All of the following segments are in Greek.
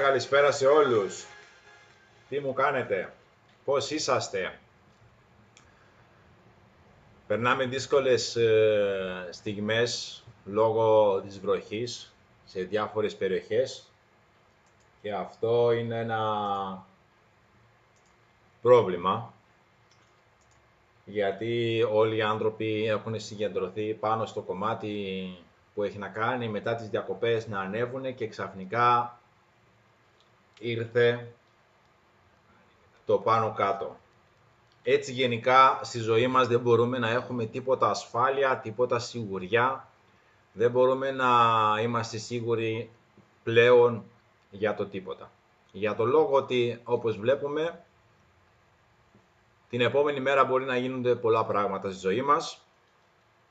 Καλησπέρα σε όλους. Τι μου κάνετε, πώς είσαστε? Περνάμε δύσκολες στιγμές λόγω της βροχής σε διάφορες περιοχές και αυτό είναι ένα πρόβλημα, γιατί όλοι οι άνθρωποι έχουν συγκεντρωθεί πάνω στο κομμάτι που έχει να κάνει μετά τις διακοπές να ανέβουν και ξαφνικά ήρθε το πάνω κάτω. Έτσι γενικά στη ζωή μας δεν μπορούμε να έχουμε τίποτα ασφάλεια, τίποτα σιγουριά. Δεν μπορούμε να είμαστε σίγουροι πλέον για το τίποτα. Για το λόγο ότι, όπως βλέπουμε, την επόμενη μέρα μπορεί να γίνονται πολλά πράγματα στη ζωή μας,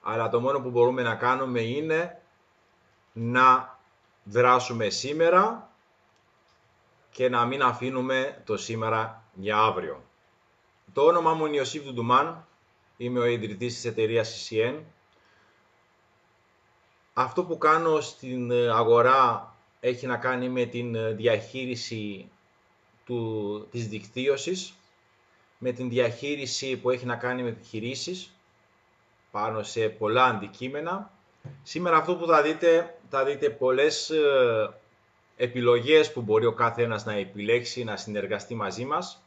αλλά το μόνο που μπορούμε να κάνουμε είναι να δράσουμε σήμερα και να μην αφήνουμε το σήμερα για αύριο. Το όνομά μου είναι Ιωσήφ Ντουντουμάν, είμαι ο ιδρυτής της εταιρείας CCN. Αυτό που κάνω στην αγορά έχει να κάνει με την διαχείριση της δικτύωσης, με την διαχείριση που έχει να κάνει με επιχειρήσεις πάνω σε πολλά αντικείμενα. Σήμερα αυτό που θα δείτε πολλές επιλογές που μπορεί ο κάθε ένας να επιλέξει να συνεργαστεί μαζί μας.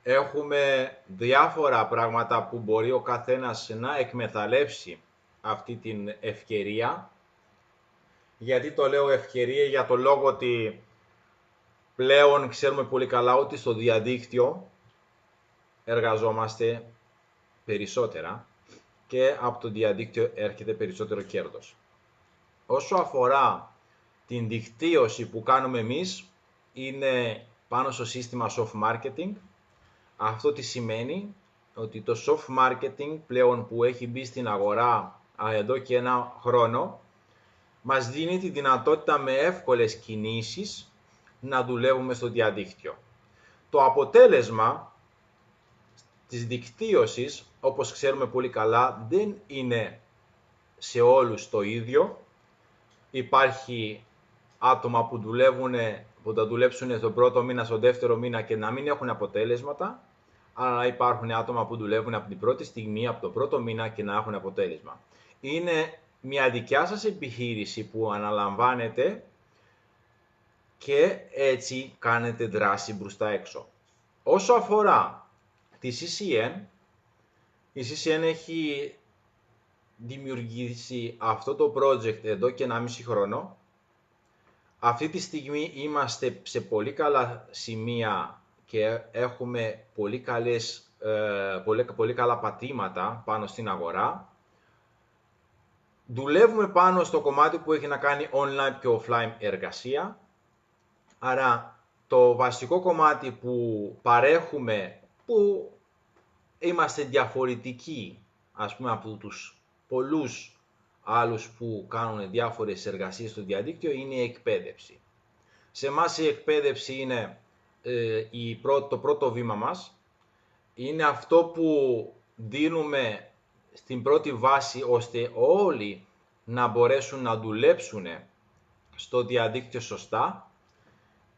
Έχουμε διάφορα πράγματα που μπορεί ο καθένας να εκμεταλλεύσει αυτή την ευκαιρία. Γιατί το λέω ευκαιρία? Για το λόγο ότι πλέον ξέρουμε πολύ καλά ότι στο διαδίκτυο εργαζόμαστε περισσότερα και από το διαδίκτυο έρχεται περισσότερο κέρδος. Όσο αφορά την δικτύωση που κάνουμε εμείς, είναι πάνω στο σύστημα soft marketing. Αυτό τι σημαίνει? Ότι το soft marketing πλέον που έχει μπει στην αγορά εδώ και ένα χρόνο, μας δίνει τη δυνατότητα με εύκολες κινήσεις να δουλεύουμε στο διαδίκτυο. Το αποτέλεσμα της δικτύωσης, όπως ξέρουμε πολύ καλά, δεν είναι σε όλους το ίδιο. Υπάρχει άτομα που θα δουλέψουν στον πρώτο μήνα, στον δεύτερο μήνα και να μην έχουν αποτέλεσματα, αλλά υπάρχουν άτομα που δουλεύουν από την πρώτη στιγμή, από τον πρώτο μήνα και να έχουν αποτέλεσμα. Είναι μια δικιά σας επιχείρηση που αναλαμβάνετε και έτσι κάνετε δράση μπροστά έξω. Όσο αφορά τη CCN, η CCN έχει δημιουργήσει αυτό το project εδώ και 1,5 χρόνο. Αυτή τη στιγμή είμαστε σε πολύ καλά σημεία και έχουμε πολύ καλά πατήματα πάνω στην αγορά. Δουλεύουμε πάνω στο κομμάτι που έχει να κάνει online και offline εργασία. Άρα το βασικό κομμάτι που παρέχουμε, που είμαστε διαφορετικοί ας πούμε από τους πολλούς άλλους που κάνουν διάφορες εργασίες στο διαδίκτυο, είναι η εκπαίδευση. Σε εμάς η εκπαίδευση είναι το πρώτο βήμα μας. Είναι αυτό που δίνουμε στην πρώτη βάση ώστε όλοι να μπορέσουν να δουλέψουν στο διαδίκτυο σωστά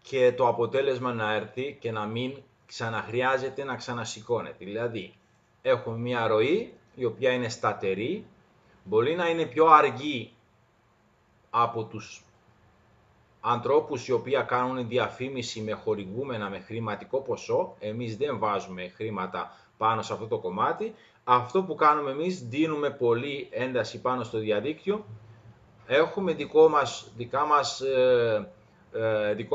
και το αποτέλεσμα να έρθει και να μην ξαναχρειάζεται να ξανασηκώνεται. Δηλαδή, έχουμε μια ροή η οποία είναι σταθερή, μπορεί να είναι πιο αργή από τους ανθρώπους οι οποίοι κάνουν διαφήμιση με χορηγούμενα, με χρηματικό ποσό. Εμείς δεν βάζουμε χρήματα πάνω σε αυτό το κομμάτι. Αυτό που κάνουμε εμείς, δίνουμε πολύ ένταση πάνω στο διαδίκτυο. Έχουμε δικό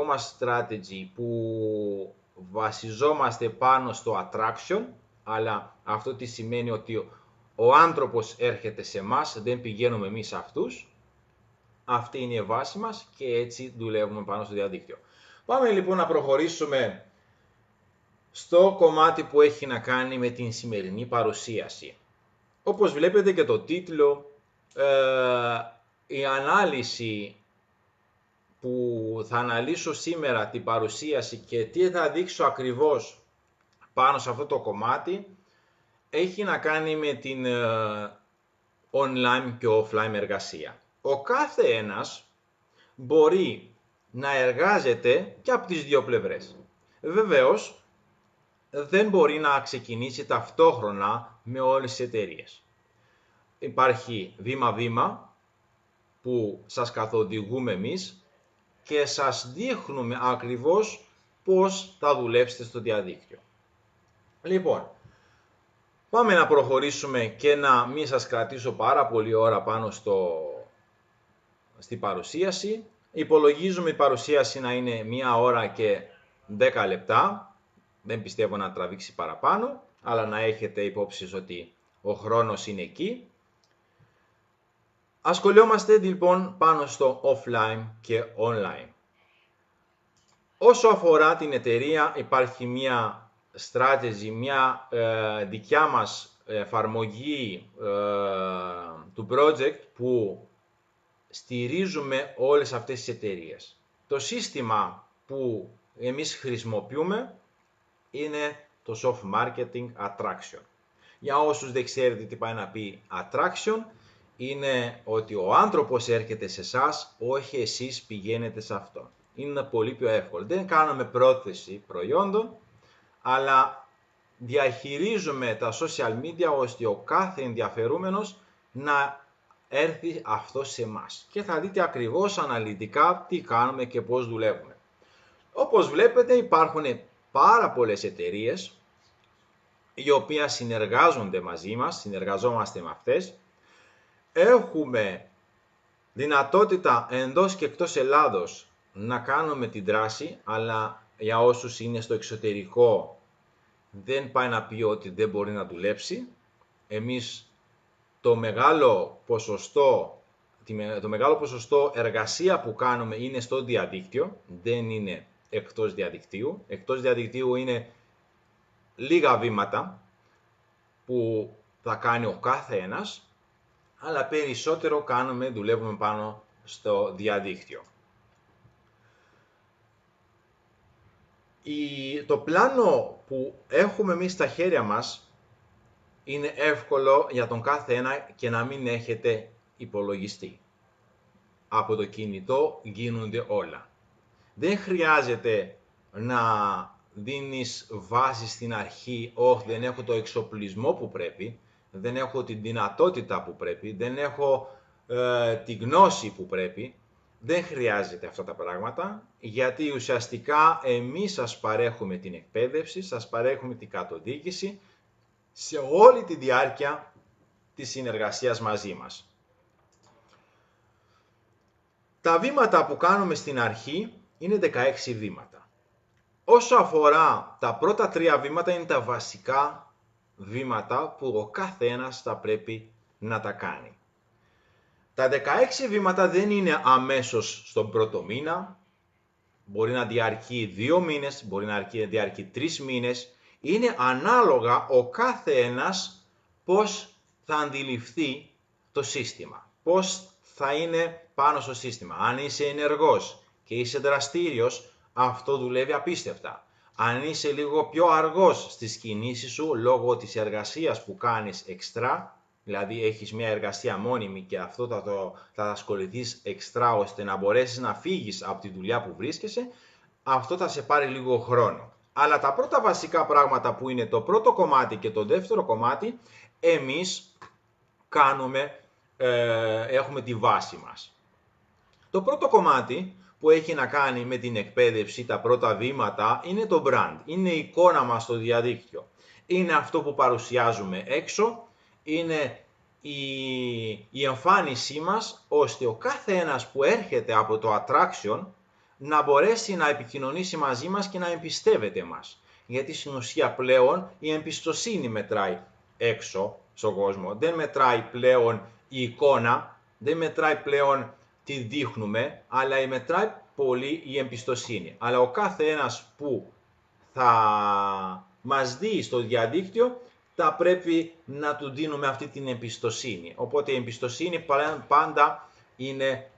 μας strategy που βασιζόμαστε πάνω στο attraction, αλλά αυτό τι σημαίνει ότι ο άνθρωπος έρχεται σε εμάς, δεν πηγαίνουμε εμείς σε αυτούς. Αυτή είναι η βάση μας και έτσι δουλεύουμε πάνω στο διαδίκτυο. Πάμε λοιπόν να προχωρήσουμε στο κομμάτι που έχει να κάνει με την σημερινή παρουσίαση. Όπως βλέπετε και το τίτλο, η ανάλυση που θα αναλύσω σήμερα την παρουσίαση και τι θα δείξω ακριβώς πάνω σε αυτό το κομμάτι, έχει να κάνει με την online και offline εργασία. Ο κάθε ένας μπορεί να εργάζεται και από τις δύο πλευρές. Βεβαίως, δεν μπορεί να ξεκινήσει ταυτόχρονα με όλες τις εταιρείες. Υπάρχει βήμα-βήμα που σας καθοδηγούμε εμείς και σας δείχνουμε ακριβώς πώς θα δουλέψετε στο διαδίκτυο. Λοιπόν, πάμε να προχωρήσουμε και να μην σας κρατήσω πάρα πολύ ώρα πάνω στη παρουσίαση. Υπολογίζουμε η παρουσίαση να είναι 1 ώρα και 10 λεπτά. Δεν πιστεύω να τραβήξει παραπάνω, αλλά να έχετε υπόψη ότι ο χρόνος είναι εκεί. Ασχολιόμαστε λοιπόν πάνω στο offline και online. Όσο αφορά την εταιρεία, υπάρχει μια strategy, μια δικιά μας εφαρμογή του project που στηρίζουμε όλες αυτές τις εταιρείες. Το σύστημα που εμείς χρησιμοποιούμε είναι το Soft Marketing Attraction. Για όσους δεν ξέρετε τι πάει να πει Attraction, είναι ότι ο άνθρωπος έρχεται σε εσάς, όχι εσείς πηγαίνετε σε αυτόν. Είναι πολύ πιο εύκολο. Δεν κάνουμε πρόθεση προϊόντων, αλλά διαχειρίζουμε τα social media ώστε ο κάθε ενδιαφερούμενος να έρθει αυτό σε εμάς. Και θα δείτε ακριβώς αναλυτικά τι κάνουμε και πώς δουλεύουμε. Όπως βλέπετε υπάρχουν πάρα πολλές εταιρείες οι οποίες συνεργάζονται μαζί μας, συνεργαζόμαστε με αυτές. Έχουμε δυνατότητα εντός και εκτός Ελλάδος να κάνουμε την δράση, αλλά για όσους είναι στο εξωτερικό δεν πάει να πει ότι δεν μπορεί να δουλέψει. Εμείς το μεγάλο ποσοστό εργασία που κάνουμε είναι στο διαδίκτυο, δεν είναι εκτός διαδικτύου. Εκτός διαδικτύου είναι λίγα βήματα που θα κάνει ο κάθε ένας, αλλά περισσότερο δουλεύουμε πάνω στο διαδίκτυο. Το πλάνο που έχουμε εμείς στα χέρια μας είναι εύκολο για τον κάθε ένα και να μην έχετε υπολογιστή. από το κινητό γίνονται όλα. Δεν χρειάζεται να δίνεις βάση στην αρχή, όχι δεν έχω το εξοπλισμό που πρέπει, δεν έχω την δυνατότητα που πρέπει, δεν έχω τη γνώση που πρέπει. Δεν χρειάζεται αυτά τα πράγματα, γιατί ουσιαστικά εμείς σας παρέχουμε την εκπαίδευση, σας παρέχουμε την καθοδήγηση σε όλη τη διάρκεια της συνεργασίας μαζί μας. Τα βήματα που κάνουμε στην αρχή είναι 16 βήματα. Όσο αφορά τα πρώτα 3 βήματα είναι τα βασικά βήματα που ο καθένας θα πρέπει να τα κάνει. Τα 16 βήματα δεν είναι αμέσως στον πρώτο μήνα, μπορεί να διαρκεί 2 μήνες, μπορεί να διαρκεί 3 μήνες. Είναι ανάλογα ο κάθε ένας πώς θα αντιληφθεί το σύστημα, πώς θα είναι πάνω στο σύστημα. Αν είσαι ενεργός και είσαι δραστήριος, αυτό δουλεύει απίστευτα. Αν είσαι λίγο πιο αργός στις κινήσεις σου, λόγω της εργασίας που κάνεις εξτρά, δηλαδή έχεις μια εργασία μόνιμη και αυτό θα ασχοληθείς εξτρά ώστε να μπορέσεις να φύγεις από τη δουλειά που βρίσκεσαι, αυτό θα σε πάρει λίγο χρόνο. Αλλά τα πρώτα βασικά πράγματα που είναι το πρώτο κομμάτι και το δεύτερο κομμάτι, εμείς έχουμε τη βάση μας. Το πρώτο κομμάτι που έχει να κάνει με την εκπαίδευση, τα πρώτα βήματα, είναι το brand. Είναι η εικόνα μας στο διαδίκτυο. Είναι αυτό που παρουσιάζουμε έξω, είναι η εμφάνισή μας, ώστε ο κάθε ένας που έρχεται από το attraction να μπορέσει να επικοινωνήσει μαζί μας και να εμπιστεύεται μας. Γιατί στην ουσία πλέον η εμπιστοσύνη μετράει έξω στον κόσμο. Δεν μετράει πλέον η εικόνα, δεν μετράει πλέον τι δείχνουμε, αλλά μετράει πολύ η εμπιστοσύνη. Αλλά ο κάθε ένας που θα μας δει στο διαδίκτυο θα πρέπει να του δίνουμε αυτή την εμπιστοσύνη. Οπότε η εμπιστοσύνη πάντα είναι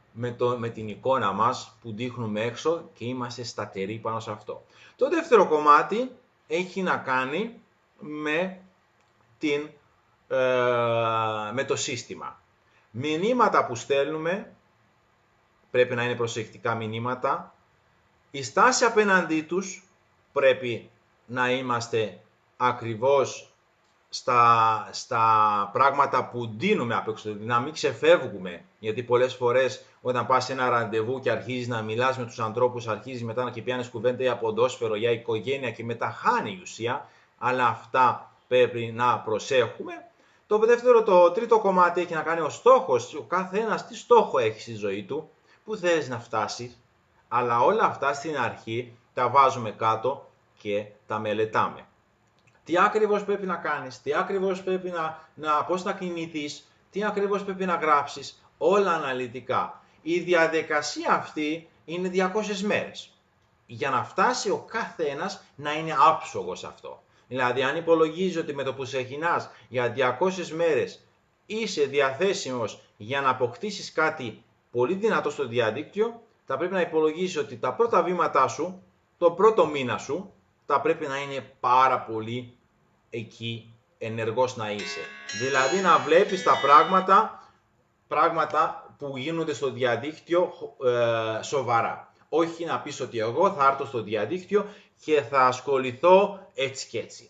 με την εικόνα μας που δείχνουμε έξω και είμαστε σταθεροί πάνω σε αυτό. Το δεύτερο κομμάτι έχει να κάνει με το σύστημα. Μηνύματα που στέλνουμε πρέπει να είναι προσεκτικά μηνύματα. Η στάση απέναντί τους πρέπει να είμαστε ακριβώς στα πράγματα που δίνουμε απ' έξω, να μην ξεφεύγουμε. Γιατί πολλές φορές όταν πας σε ένα ραντεβού και αρχίζεις να μιλάς με τους ανθρώπους, αρχίζεις μετά και πιάνεις κουβέντα για ποδόσφαιρο, για οικογένεια και μετά χάνει η ουσία, αλλά αυτά πρέπει να προσέχουμε. Το τρίτο κομμάτι έχει να κάνει ο στόχος. Ο κάθε ένας τι στόχο έχει στη ζωή του, που θέλεις να φτάσεις, αλλά όλα αυτά στην αρχή τα βάζουμε κάτω και τα μελετάμε. Τι ακριβώς πρέπει να κάνεις, τι ακριβώς πρέπει πώς να κινηθείς, τι ακριβώς πρέπει να γράψεις, όλα αναλυτικά. Η διαδικασία αυτή είναι 200 μέρες, για να φτάσει ο κάθε ένας να είναι άψογος αυτό. Δηλαδή, αν υπολογίζει ότι με το που ξεκινάς για 200 μέρες είσαι διαθέσιμος για να αποκτήσεις κάτι πολύ δυνατό στο διαδίκτυο, θα πρέπει να υπολογίσεις ότι τα πρώτα βήματά σου, το πρώτο μήνα σου, θα πρέπει να είναι πάρα πολύ εκεί ενεργός να είσαι. Δηλαδή να βλέπεις τα πράγματα που γίνονται στο διαδίκτυο σοβαρά. Όχι να πεις ότι εγώ θα έρθω στο διαδίκτυο και θα ασχοληθώ έτσι και έτσι.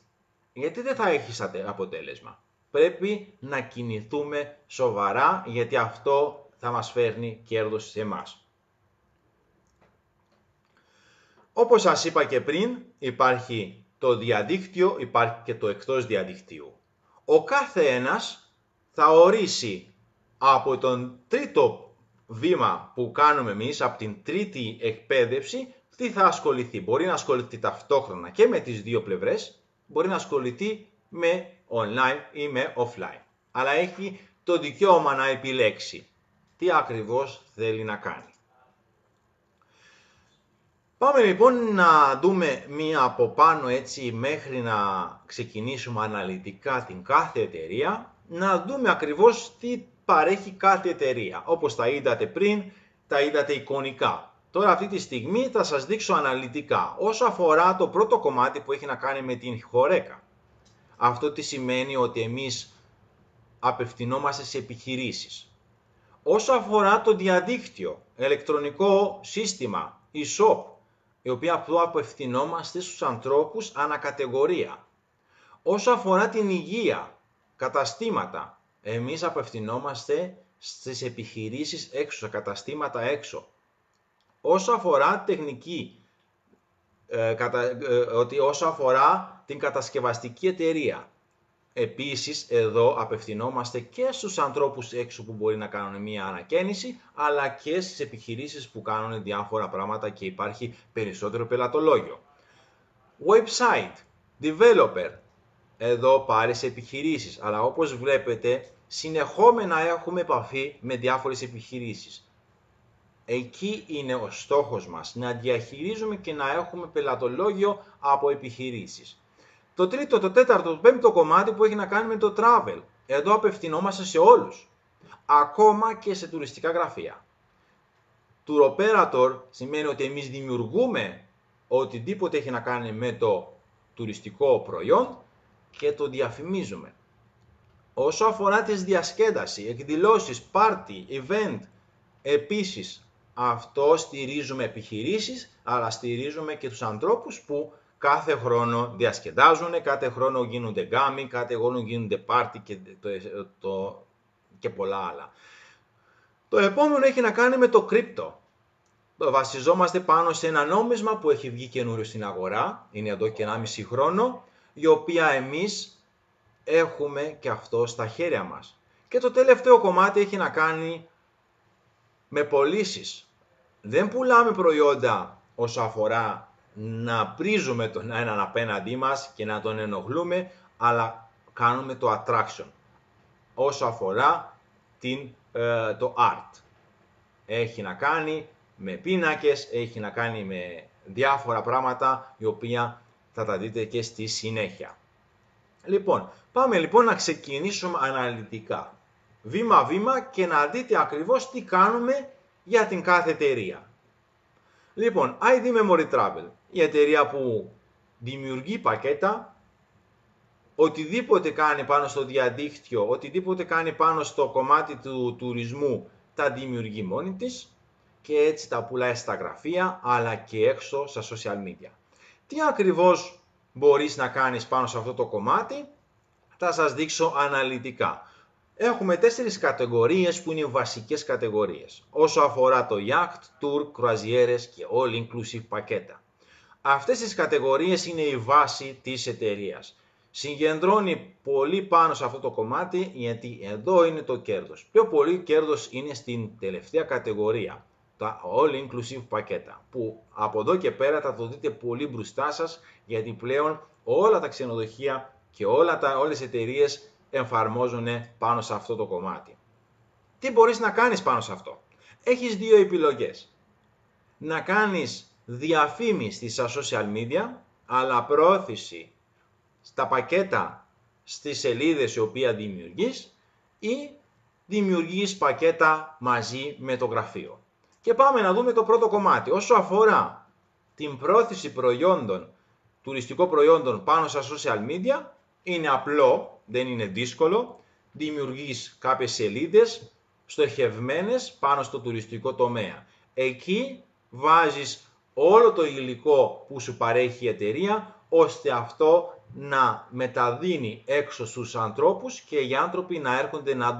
Γιατί δεν θα έχεις αποτέλεσμα. Πρέπει να κινηθούμε σοβαρά, γιατί αυτό θα μας φέρνει κέρδος σε εμάς. Όπως σας είπα και πριν, υπάρχει το διαδίκτυο, υπάρχει και το εκτός διαδικτύου. Ο κάθε ένας θα ορίσει από τον τρίτο βήμα που κάνουμε εμείς, από την τρίτη εκπαίδευση, τι θα ασχοληθεί. Μπορεί να ασχοληθεί ταυτόχρονα και με τις δύο πλευρές, μπορεί να ασχοληθεί με online ή με offline. Αλλά έχει το δικαίωμα να επιλέξει τι ακριβώς θέλει να κάνει. Πάμε λοιπόν να δούμε μία από πάνω έτσι μέχρι να ξεκινήσουμε αναλυτικά την κάθε εταιρεία, να δούμε ακριβώς τι παρέχει κάθε εταιρεία. Όπως τα είδατε πριν, τα είδατε εικονικά. Τώρα αυτή τη στιγμή θα σας δείξω αναλυτικά όσο αφορά το πρώτο κομμάτι που έχει να κάνει με την HoReCa. Αυτό τι σημαίνει? Ότι εμείς απευθυνόμαστε σε επιχειρήσεις. Όσο αφορά το διαδίκτυο, ηλεκτρονικό σύστημα, e-shop, η οποία που απευθυνόμαστε στους ανθρώπους ανακατηγορία. Όσο αφορά την υγεία, καταστήματα, εμείς απευθυνόμαστε στις επιχειρήσεις έξω, στα καταστήματα έξω. Όσο αφορά τεχνική, όσο αφορά την κατασκευαστική εταιρεία, επίσης εδώ απευθυνόμαστε και στους ανθρώπους έξω που μπορεί να κάνουν μία ανακαίνιση, αλλά και στις επιχειρήσεις που κάνουν διάφορα πράγματα και υπάρχει περισσότερο πελατολόγιο. Website, developer, εδώ πάλι σε επιχειρήσεις, αλλά όπως βλέπετε συνεχόμενα έχουμε επαφή με διάφορες επιχειρήσεις. Εκεί είναι ο στόχος μας, να διαχειρίζουμε και να έχουμε πελατολόγιο από επιχειρήσεις. Το τρίτο, το τέταρτο, το πέμπτο κομμάτι που έχει να κάνει με το travel. Εδώ απευθυνόμαστε σε όλους, ακόμα και σε τουριστικά γραφεία. Tour operator σημαίνει ότι εμείς δημιουργούμε οτιδήποτε έχει να κάνει με το τουριστικό προϊόν και το διαφημίζουμε. Όσο αφορά τις διασκέδαση, εκδηλώσεις, πάρτι, event, επίσης αυτό στηρίζουμε επιχειρήσεις, αλλά στηρίζουμε και τους ανθρώπους που κάθε χρόνο διασκεδάζουν, κάθε χρόνο γίνονται γκάμοι, κάθε χρόνο γίνονται πάρτι και πολλά άλλα. Το επόμενο έχει να κάνει με το κρύπτο. Βασιζόμαστε πάνω σε ένα νόμισμα που έχει βγει καινούριο στην αγορά, είναι εδώ και 1,5 χρόνο, η οποία εμείς έχουμε και αυτό στα χέρια μας. Και το τελευταίο κομμάτι έχει να κάνει με πωλήσεις. Δεν πουλάμε προϊόντα όσο αφορά να πρίζουμε τον έναν απέναντί μας και να τον ενοχλούμε, αλλά κάνουμε το attraction. Όσο αφορά το art. Έχει να κάνει με πίνακες, έχει να κάνει με διάφορα πράγματα, η οποία θα τα δείτε και στη συνέχεια. Λοιπόν, πάμε λοιπόν να ξεκινήσουμε αναλυτικά. Βήμα-βήμα και να δείτε ακριβώς τι κάνουμε για την κάθε εταιρεία. Λοιπόν, ID Memory Travel, η εταιρεία που δημιουργεί πακέτα, οτιδήποτε κάνει πάνω στο διαδίκτυο, οτιδήποτε κάνει πάνω στο κομμάτι του τουρισμού, τα δημιουργεί μόνη της και έτσι τα πουλάει στα γραφεία, αλλά και έξω στα social media. Τι ακριβώς μπορείς να κάνεις πάνω σε αυτό το κομμάτι, θα σας δείξω αναλυτικά. Έχουμε 4 κατηγορίες που είναι οι βασικές κατηγορίες, όσο αφορά το yacht, tour, κρουαζιέρες και all inclusive πακέτα. Αυτές τις κατηγορίες είναι η βάση της εταιρείας. Συγκεντρώνει πολύ πάνω σε αυτό το κομμάτι, γιατί εδώ είναι το κέρδος. Πιο πολύ κέρδος είναι στην τελευταία κατηγορία, τα all inclusive πακέτα, που από εδώ και πέρα θα το δείτε πολύ μπροστά σας, γιατί πλέον όλα τα ξενοδοχεία και όλες οι εταιρείες εφαρμόζουν πάνω σε αυτό το κομμάτι. Τι μπορείς να κάνεις πάνω σε αυτό? Έχεις 2 επιλογές. Να κάνεις διαφήμιση στα social media, αλλά προώθηση στα πακέτα στις σελίδες οι οποίες δημιουργείς, ή δημιουργείς πακέτα μαζί με το γραφείο. Και πάμε να δούμε το πρώτο κομμάτι. Όσο αφορά την προώθηση προϊόντων, τουριστικών προϊόντων πάνω στα social media, είναι απλό, δεν είναι δύσκολο. Δημιουργείς κάποιες σελίδες στοχευμένες πάνω στο τουριστικό τομέα. Εκεί βάζεις όλο το υλικό που σου παρέχει η εταιρεία, ώστε αυτό να μεταδίνει έξω στους ανθρώπους και οι άνθρωποι να έρχονται να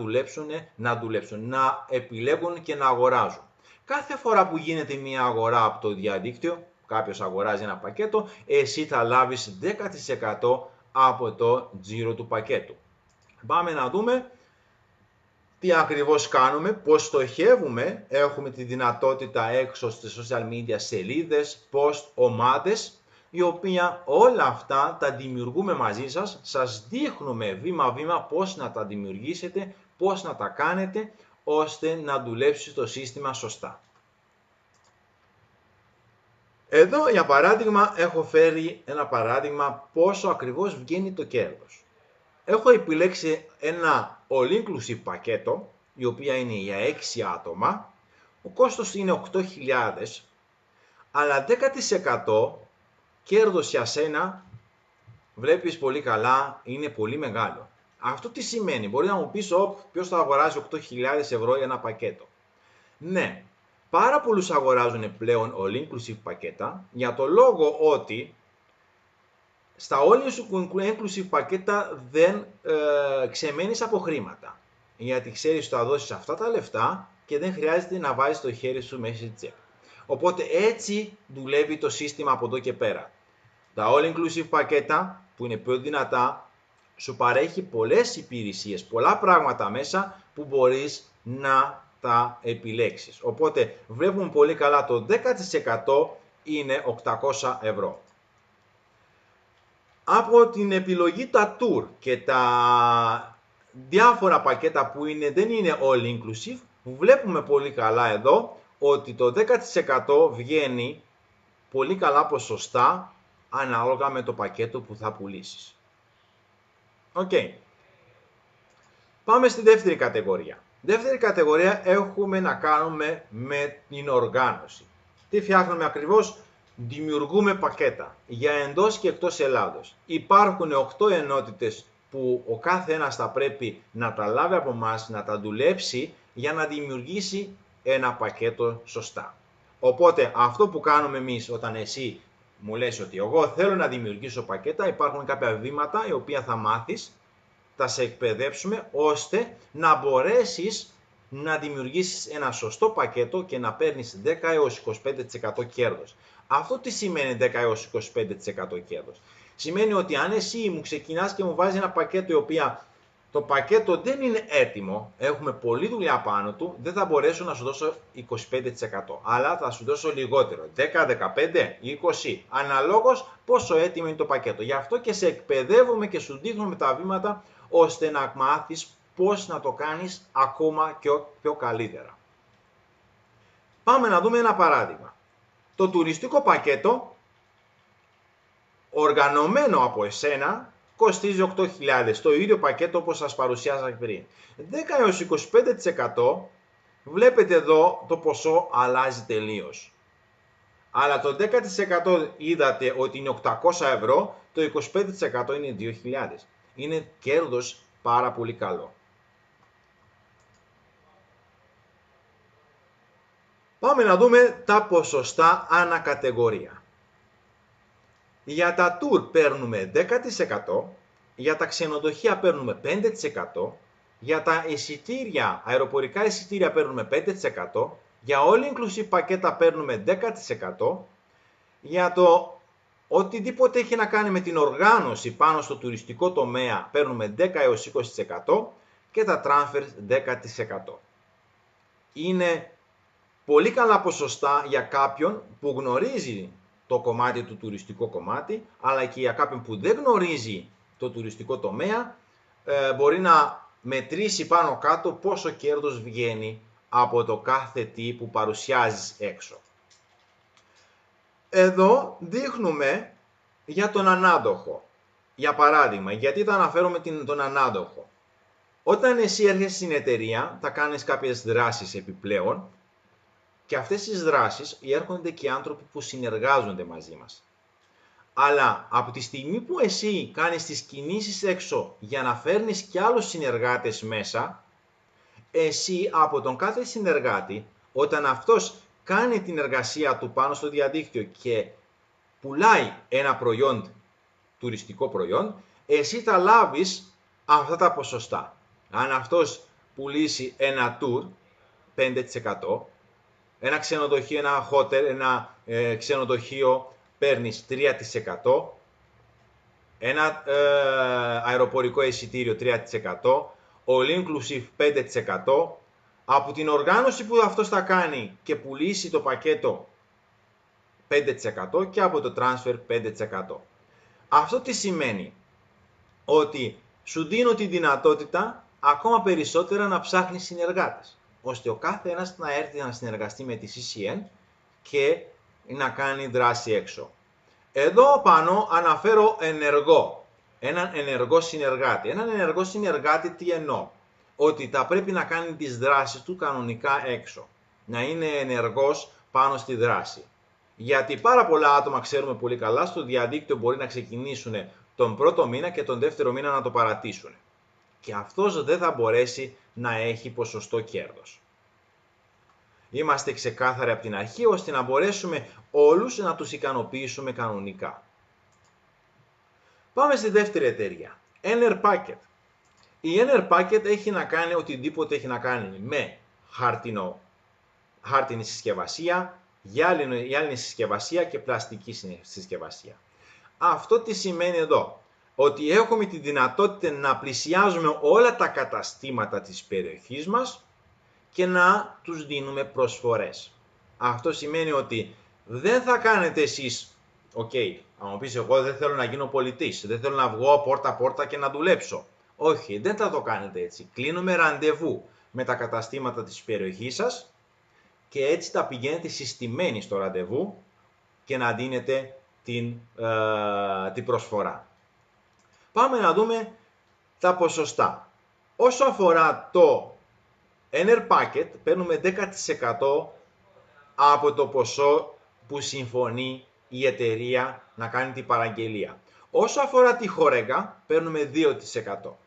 δουλέψουν, να επιλέγουν και να αγοράζουν. Κάθε φορά που γίνεται μια αγορά από το διαδίκτυο, κάποιος αγοράζει ένα πακέτο, εσύ θα λάβεις 10% από το τζίρο του πακέτου. Πάμε να δούμε τι ακριβώς κάνουμε, πώς στοχεύουμε. Έχουμε τη δυνατότητα έξω στις social media σελίδες, post, ομάδες, η οποία όλα αυτά τα δημιουργούμε μαζί σας. Σας δείχνουμε βήμα-βήμα πώς να τα δημιουργήσετε, πώς να τα κάνετε, ώστε να δουλέψει το σύστημα σωστά. Εδώ για παράδειγμα έχω φέρει ένα παράδειγμα πόσο ακριβώς βγαίνει το κέρδος. Έχω επιλέξει ένα all inclusive πακέτο, η οποία είναι για 6 άτομα, ο κόστος είναι 8.000, αλλά 10% κέρδος για σένα, βλέπεις πολύ καλά, είναι πολύ μεγάλο. Αυτό τι σημαίνει? Μπορεί να μου πεις, ποιος θα αγοράζει 8.000 ευρώ για ένα πακέτο. Ναι, πάρα πολλούς αγοράζουν πλέον all-inclusive πακέτα, για το λόγο ότι στα all-inclusive πακέτα δεν ξεμένεις από χρήματα. Γιατί ξέρεις ότι θα δώσεις αυτά τα λεφτά και δεν χρειάζεται να βάζεις το χέρι σου μέσα στη τσέπη. Οπότε έτσι δουλεύει το σύστημα από εδώ και πέρα. Τα all-inclusive πακέτα που είναι πιο δυνατά σου παρέχει πολλές υπηρεσίες, πολλά πράγματα μέσα που μπορείς να τα επιλέξεις. Οπότε βλέπουμε πολύ καλά το 10% είναι 800 ευρώ. Από την επιλογή τα tour και τα διάφορα πακέτα που δεν είναι all inclusive, βλέπουμε πολύ καλά εδώ ότι το 10% βγαίνει πολύ καλά ποσοστά ανάλογα με το πακέτο που θα πουλήσεις. Okay. Πάμε στη δεύτερη κατηγορία. Δεύτερη κατηγορία έχουμε να κάνουμε με την οργάνωση. Τι φτιάχνουμε ακριβώς? Δημιουργούμε πακέτα για εντός και εκτός Ελλάδος. Υπάρχουν 8 ενότητες που ο κάθε ένας θα πρέπει να τα λάβει από εμάς, να τα δουλέψει για να δημιουργήσει ένα πακέτο σωστά. Οπότε αυτό που κάνουμε εμείς όταν εσύ μου λες ότι εγώ θέλω να δημιουργήσω πακέτα, υπάρχουν κάποια βήματα οι οποία θα μάθεις, θα σε εκπαιδεύσουμε ώστε να μπορέσεις να δημιουργήσεις ένα σωστό πακέτο και να παίρνεις 10 έως 25% κέρδος. Αυτό τι σημαίνει 10 έως 25% κέρδος? Σημαίνει ότι αν εσύ μου ξεκινάς και μου βάζεις ένα πακέτο η οποία το πακέτο δεν είναι έτοιμο, έχουμε πολλή δουλειά πάνω του, δεν θα μπορέσω να σου δώσω 25%, αλλά θα σου δώσω λιγότερο, 10, 15, 20, αναλόγως πόσο έτοιμο είναι το πακέτο. Γι' αυτό και σε εκπαιδεύουμε και σου δείχνουμε τα βήματα ώστε να μάθεις πώς να το κάνεις ακόμα και πιο καλύτερα. Πάμε να δούμε ένα παράδειγμα. Το τουριστικό πακέτο, οργανωμένο από εσένα, κοστίζει 8.000, το ίδιο πακέτο όπως σας παρουσιάσα πριν. 10 έως 25% βλέπετε εδώ το ποσό αλλάζει τελείως. Αλλά το 10% είδατε ότι είναι 800 ευρώ, το 25% είναι 2.000. Είναι κέρδος πάρα πολύ καλό. Πάμε να δούμε τα ποσοστά ανακατηγορία. Για τα tour παίρνουμε 10%, για τα ξενοδοχεία παίρνουμε 5%, για τα εισιτήρια, αεροπορικά εισιτήρια παίρνουμε 5%, για all inclusive πακέτα παίρνουμε 10%, για το οτιδήποτε έχει να κάνει με την οργάνωση πάνω στο τουριστικό τομέα παίρνουμε 10 έως 20% και τα transfers 10%. Είναι πολύ καλά ποσοστά για κάποιον που γνωρίζει το κομμάτι του τουριστικού κομμάτι, αλλά και για κάποιον που δεν γνωρίζει το τουριστικό τομέα, μπορεί να μετρήσει πάνω κάτω πόσο κέρδος βγαίνει από το κάθε τι που παρουσιάζεις έξω. Εδώ δείχνουμε για τον ανάδοχο. Για παράδειγμα, γιατί θα αναφέρομαι τον ανάδοχο. Όταν εσύ έρχεσαι στην εταιρεία, θα κάνεις κάποιες δράσεις επιπλέον και αυτές τις δράσεις έρχονται και άνθρωποι που συνεργάζονται μαζί μας. Αλλά από τη στιγμή που εσύ κάνεις τις κινήσεις έξω για να φέρνεις και άλλους συνεργάτες μέσα, εσύ από τον κάθε συνεργάτη, όταν αυτός κάνει την εργασία του πάνω στο διαδίκτυο και πουλάει ένα προϊόν, τουριστικό προϊόν, εσύ θα λάβεις αυτά τα ποσοστά. Αν αυτός πουλήσει ένα tour, 5%, ένα ξενοδοχείο, ένα hotel, ένα ξενοδοχείο παίρνεις 3%, ένα αεροπορικό εισιτήριο 3%, all inclusive 5%, από την οργάνωση που αυτός θα κάνει και πουλήσει το πακέτο 5% και από το transfer 5%. Αυτό τι σημαίνει? Ότι σου δίνω τη δυνατότητα ακόμα περισσότερα να ψάχνεις συνεργάτες, ώστε ο κάθε ένας να έρθει να συνεργαστεί με τη CCN και να κάνει δράση έξω. Εδώ πάνω αναφέρω ενεργό, έναν ενεργό συνεργάτη. Έναν ενεργό συνεργάτη τι εννοώ? Ότι θα πρέπει να κάνει τις δράσεις του κανονικά έξω. Να είναι ενεργός πάνω στη δράση. Γιατί πάρα πολλά άτομα, ξέρουμε πολύ καλά, στο διαδίκτυο μπορεί να ξεκινήσουν τον πρώτο μήνα και τον δεύτερο μήνα να το παρατήσουν. και αυτός δεν θα μπορέσει να έχει ποσοστό κέρδος. Είμαστε ξεκάθαροι από την αρχή ώστε να μπορέσουμε όλους να τους ικανοποιήσουμε κανονικά. Πάμε στη δεύτερη εταιρεία, Enerpacket. Η Enerpacket έχει να κάνει οτιδήποτε έχει να κάνει με χάρτινη συσκευασία, γυάλινη συσκευασία και πλαστική συσκευασία. Αυτό τι σημαίνει εδώ? Ότι έχουμε τη δυνατότητα να πλησιάζουμε όλα τα καταστήματα της περιοχής μας και να τους δίνουμε προσφορές. Αυτό σημαίνει ότι δεν θα κάνετε εσείς, αν μου πεις εγώ δεν θέλω να γίνω πολιτής, δεν θέλω να βγω πόρτα-πόρτα και να δουλέψω. Όχι, δεν θα το κάνετε έτσι. Κλείνουμε ραντεβού με τα καταστήματα της περιοχής σας και έτσι τα πηγαίνετε συστημένοι στο ραντεβού και να δίνετε την προσφορά. Πάμε να δούμε τα ποσοστά. Όσο αφορά το Enerpacket, παίρνουμε 10% από το ποσό που συμφωνεί η εταιρεία να κάνει την παραγγελία. Όσο αφορά τη Horeca, παίρνουμε 2%.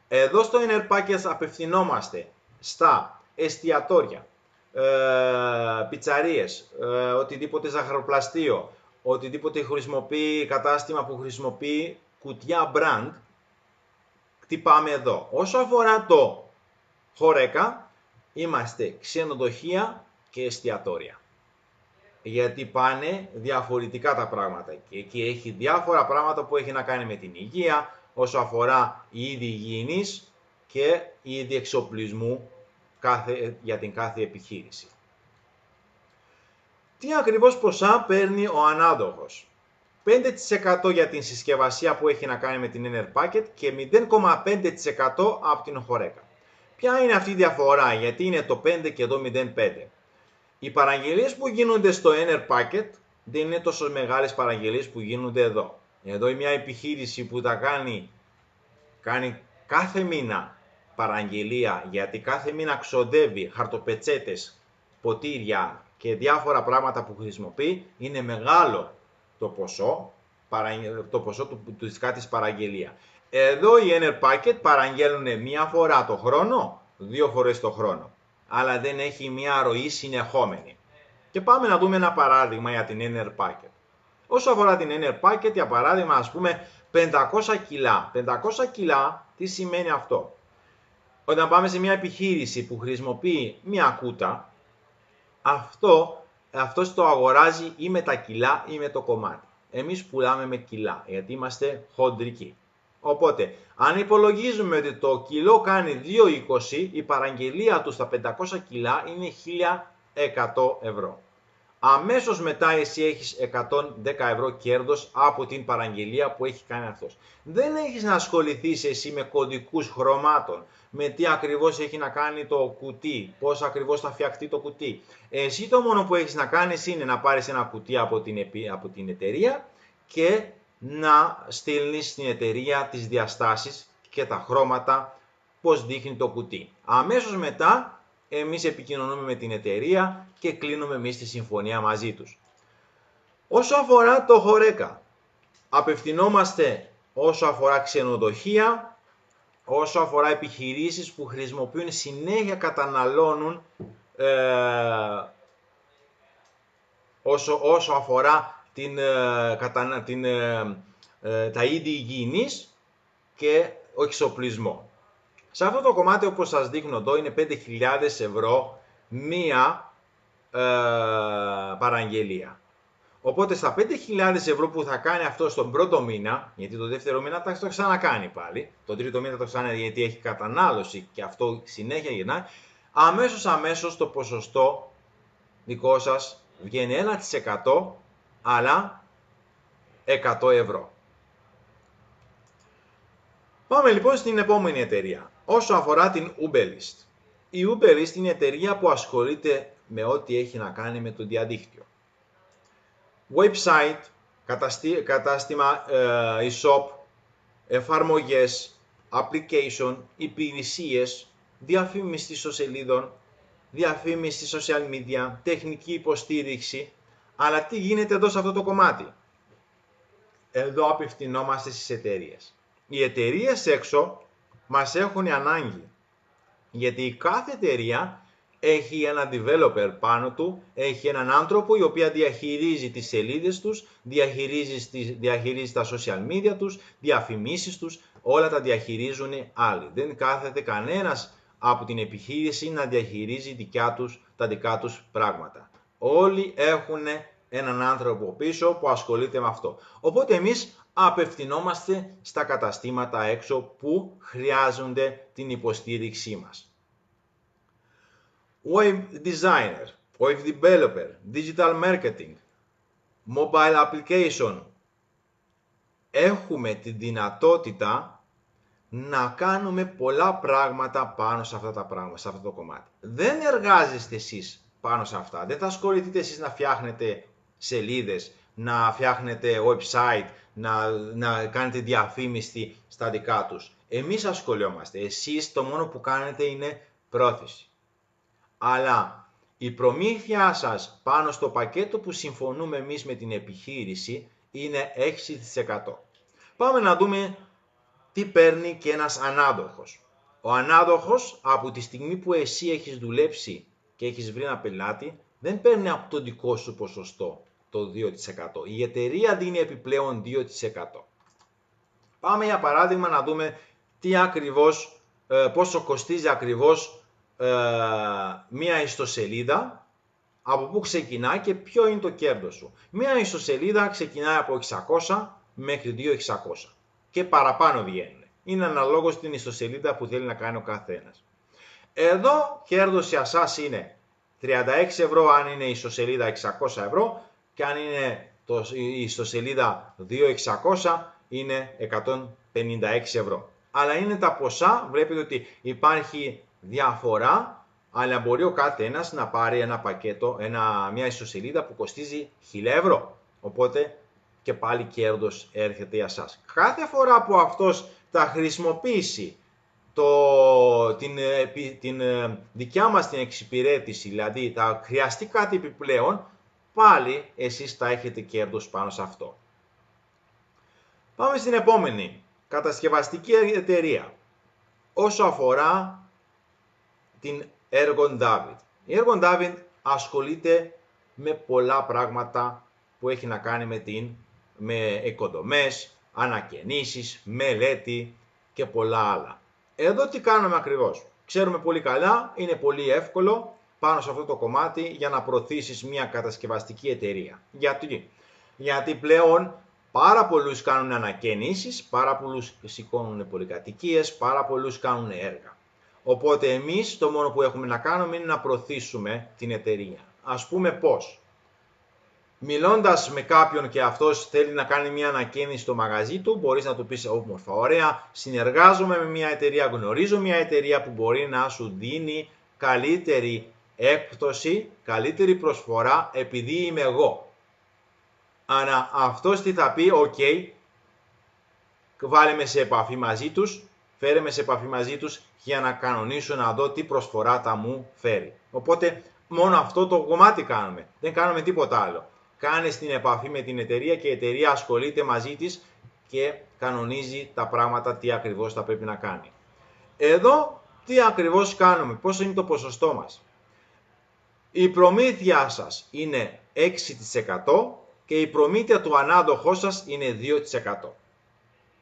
Εδώ στο Enerpacket απευθυνόμαστε στα εστιατόρια, πιτσαρίες, οτιδήποτε ζαχαροπλαστείο, οτιδήποτε κατάστημα που χρησιμοποιεί κουτιά brand, χτυπάμε εδώ. Όσο αφορά το Horeca, είμαστε ξενοδοχεία και εστιατόρια. Γιατί πάνε διαφορετικά τα πράγματα και εκεί έχει διάφορα πράγματα που έχει να κάνει με την υγεία, όσο αφορά η είδη υγιεινής και η είδη εξοπλισμού για την κάθε επιχείρηση. Τι ακριβώς ποσά παίρνει ο ανάδοχος? 5% για την συσκευασία που έχει να κάνει με την Enerpacket και 0,5% από την Horeca. Ποια είναι αυτή η διαφορά? Γιατί είναι το 5 και εδώ 0,5. Οι παραγγελίες που γίνονται στο Enerpacket δεν είναι τόσο μεγάλες παραγγελίες που γίνονται εδώ. Εδώ είναι μια επιχείρηση που θα κάνει κάθε μήνα παραγγελία, γιατί κάθε μήνα ξοδεύει χαρτοπετσέτες, ποτήρια και διάφορα πράγματα που χρησιμοποιεί. Είναι μεγάλο το ποσό της κάθε παραγγελία. Εδώ οι Enerpacket παραγγέλνουν μία φορά το χρόνο, 2 φορές το χρόνο, αλλά δεν έχει μία ροή συνεχόμενη. Και πάμε να δούμε ένα παράδειγμα για την Enerpacket. Όσο αφορά την Enerpacket, για παράδειγμα, ας πούμε 500 κιλά. 500 κιλά, τι σημαίνει αυτό? Όταν πάμε σε μια επιχείρηση που χρησιμοποιεί μια κούτα, αυτός το αγοράζει ή με τα κιλά ή με το κομμάτι. Εμείς πουλάμε με κιλά, γιατί είμαστε χοντρικοί. Οπότε, αν υπολογίζουμε ότι το κιλό κάνει 2,20, η παραγγελία του στα 500 κιλά είναι 1.100 ευρώ. Αμέσως μετά εσύ έχεις 110 ευρώ κέρδος από την παραγγελία που έχει κάνει αυτός. Δεν έχεις να ασχοληθείς εσύ με κωδικούς χρωμάτων, με τι ακριβώς έχει να κάνει το κουτί, πώς ακριβώς θα φτιαχτεί το κουτί. Εσύ το μόνο που έχεις να κάνεις είναι να πάρεις ένα κουτί από την εταιρεία και να στείλεις στην εταιρεία τις διαστάσεις και τα χρώματα, πώς δείχνει το κουτί. Αμέσως μετά εμείς επικοινωνούμε με την εταιρεία και κλείνουμε εμείς τη συμφωνία μαζί τους. Όσο αφορά το Horeca, απευθυνόμαστε όσο αφορά ξενοδοχεία, όσο αφορά επιχειρήσεις που χρησιμοποιούν συνέχεια καταναλώνουν όσο αφορά τα είδη υγιεινής και ο εξοπλισμό. Σε αυτό το κομμάτι, όπως σας δείχνω εδώ, είναι 5.000 ευρώ μία παραγγελία. Οπότε στα 5.000 ευρώ που θα κάνει αυτό στον πρώτο μήνα, γιατί το δεύτερο μήνα θα το ξανακάνει πάλι, το τρίτο μήνα θα το ξανακάνει γιατί έχει κατανάλωση και αυτό συνέχεια γυρνάει, αμέσως το ποσοστό δικό σας βγαίνει 1%, αλλά 100 ευρώ. Πάμε λοιπόν στην επόμενη εταιρεία. Όσο αφορά την Uberlist. Η Uberlist είναι η εταιρεία που ασχολείται με ό,τι έχει να κάνει με το διαδίκτυο. Website, κατάστημα e-shop, εφαρμογές, application, υπηρεσίες, διαφήμιση ιστοσελίδων, διαφήμιση social media, τεχνική υποστήριξη. Αλλά τι γίνεται εδώ σε αυτό το κομμάτι? Εδώ απευθυνόμαστε στις εταιρείες. Οι εταιρείες έξω μας έχουν ανάγκη. Γιατί κάθε εταιρεία έχει έναν developer πάνω του, έχει έναν άνθρωπο ο οποίος διαχειρίζει τις σελίδες τους, διαχειρίζει τα social media τους, διαφημίσεις τους, όλα τα διαχειρίζουν άλλοι. Δεν κάθεται κανένας από την επιχείρηση να διαχειρίζει τα δικά τους πράγματα. Όλοι έχουν έναν άνθρωπο πίσω που ασχολείται με αυτό. Οπότε εμείς απευθυνόμαστε στα καταστήματα έξω που χρειάζονται την υποστήριξή μας. Web designer, web developer, digital marketing, mobile application. Έχουμε τη δυνατότητα να κάνουμε πολλά πράγματα πάνω σε αυτά τα πράγματα, σε αυτό το κομμάτι. Δεν εργάζεστε εσείς πάνω σε αυτά. Δεν θα ασχοληθείτε εσείς να φτιάχνετε σελίδες, να φτιάχνετε website, να κάνετε διαφήμιση στα δικά τους. Εμείς ασχολιόμαστε. Εσείς το μόνο που κάνετε είναι πρόθεση. Αλλά η προμήθεια σας πάνω στο πακέτο που συμφωνούμε εμείς με την επιχείρηση είναι 6%. Πάμε να δούμε τι παίρνει και ένας ανάδοχος. Ο ανάδοχος από τη στιγμή που εσύ έχεις δουλέψει και έχεις βρει ένα πελάτη, δεν παίρνει από το δικό σου ποσοστό το 2%. Η εταιρεία δίνει επιπλέον 2%. Πάμε για παράδειγμα να δούμε πόσο κοστίζει ακριβώς μία ιστοσελίδα, από πού ξεκινάει και ποιο είναι το κέρδος σου. Μία ιστοσελίδα ξεκινάει από 600 μέχρι 2.600 και παραπάνω βγαίνουν. Είναι αναλόγως στην ιστοσελίδα που θέλει να κάνει ο καθένας. Εδώ κέρδος για σας είναι 36 ευρώ αν είναι η ιστοσελίδα 600 ευρώ και αν είναι η ιστοσελίδα 2.600 είναι 156 ευρώ. Αλλά είναι τα ποσά, βλέπετε ότι υπάρχει διαφορά, αλλά μπορεί ο καθένας να πάρει ένα πακέτο, μια ιστοσελίδα που κοστίζει 1.000 ευρώ. Οπότε και πάλι κέρδος έρχεται για σας. Κάθε φορά που αυτός θα χρησιμοποιήσει την δικιά μας την εξυπηρέτηση, δηλαδή θα χρειαστεί κάτι επιπλέον, πάλι εσείς θα έχετε κέρδος πάνω σε αυτό. Πάμε στην επόμενη, κατασκευαστική εταιρεία. Όσο αφορά την Ergon David. Η Ergon David ασχολείται με πολλά πράγματα που έχει να κάνει με οικοδομές, ανακαινήσεις, μελέτη και πολλά άλλα. Εδώ τι κάνουμε ακριβώς. Ξέρουμε πολύ καλά, είναι πολύ εύκολο πάνω σε αυτό το κομμάτι για να προωθήσεις μια κατασκευαστική εταιρεία. Γιατί πλέον πάρα πολλούς κάνουν ανακαινήσεις, πάρα πολλούς σηκώνουν πολυκατοικίες, πάρα πολλούς κάνουν έργα. Οπότε εμείς το μόνο που έχουμε να κάνουμε είναι να προωθήσουμε την εταιρεία. Ας πούμε πώς. Μιλώντας με κάποιον και αυτός θέλει να κάνει μια ανακαίνιση στο μαγαζί του, μπορείς να του πεις όμορφα, ωραία, συνεργάζομαι με μια εταιρεία, γνωρίζω μια εταιρεία που μπορεί να σου δίνει καλύτερη έκπτωση, καλύτερη προσφορά επειδή είμαι εγώ. Αλλά αυτός τι θα πει, ok, βάλε με σε επαφή μαζί τους, φέρε με σε επαφή μαζί τους για να κανονίσω να δω τι προσφορά θα μου φέρει. Οπότε μόνο αυτό το κομμάτι κάνουμε, δεν κάνουμε τίποτα άλλο. Κάνεις την επαφή με την εταιρεία και η εταιρεία ασχολείται μαζί της και κανονίζει τα πράγματα τι ακριβώς θα πρέπει να κάνει. Εδώ τι ακριβώς κάνουμε, πόσο είναι το ποσοστό μας. Η προμήθεια σας είναι 6% και η προμήθεια του ανάδοχού σας είναι 2%.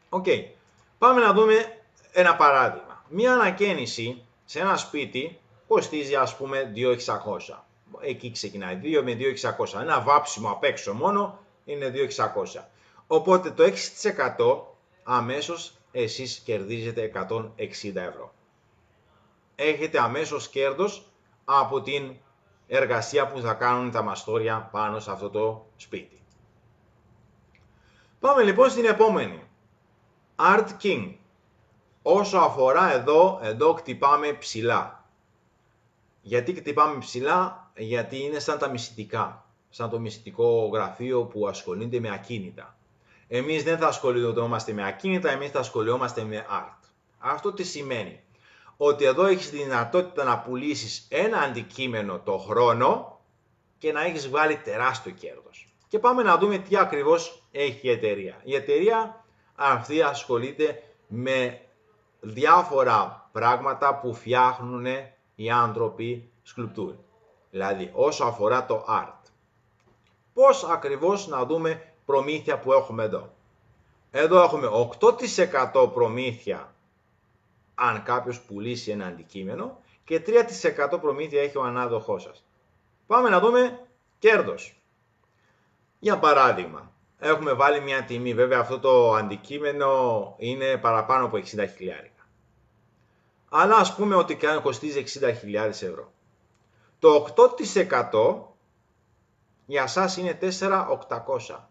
Okay. Πάμε να δούμε ένα παράδειγμα. Μία ανακαίνιση σε ένα σπίτι κοστίζει ας πούμε 2.600. Εκεί ξεκινάει 2 με 2.600. Ένα βάψιμο απ' έξω μόνο είναι 2.600. Οπότε το 6% αμέσως εσείς κερδίζετε 160 ευρώ. Έχετε αμέσως κέρδος από την εργασία που θα κάνουν τα μαστόρια πάνω σε αυτό το σπίτι. Πάμε λοιπόν στην επόμενη. Art King. Όσο αφορά εδώ χτυπάμε ψηλά. Γιατί χτυπάμε ψηλά, γιατί είναι σαν τα μυστικά. Σαν το μυστικό γραφείο που ασχολείται με ακίνητα. Εμείς δεν θα ασχολιόμαστε με ακίνητα, εμείς θα ασχολιόμαστε με art. Αυτό τι σημαίνει. Ότι εδώ έχεις τη δυνατότητα να πουλήσεις ένα αντικείμενο το χρόνο και να έχεις βγάλει τεράστιο κέρδος. Και πάμε να δούμε τι ακριβώς έχει η εταιρεία. Η εταιρεία αυτή ασχολείται με διάφορα πράγματα που φτιάχνουν οι άνθρωποι σκουλπτούρ. Δηλαδή, όσο αφορά το art. Πώς ακριβώς να δούμε προμήθεια που έχουμε εδώ. Εδώ έχουμε 8% προμήθεια αν κάποιος πουλήσει ένα αντικείμενο και 3% προμήθεια έχει ο ανάδοχός σας. Πάμε να δούμε κέρδος. Για παράδειγμα, έχουμε βάλει μια τιμή, βέβαια αυτό το αντικείμενο είναι παραπάνω από 60.000. Αλλά ας πούμε ότι κοστίζει 60.000 ευρώ. Το 8% για σας είναι 4.800.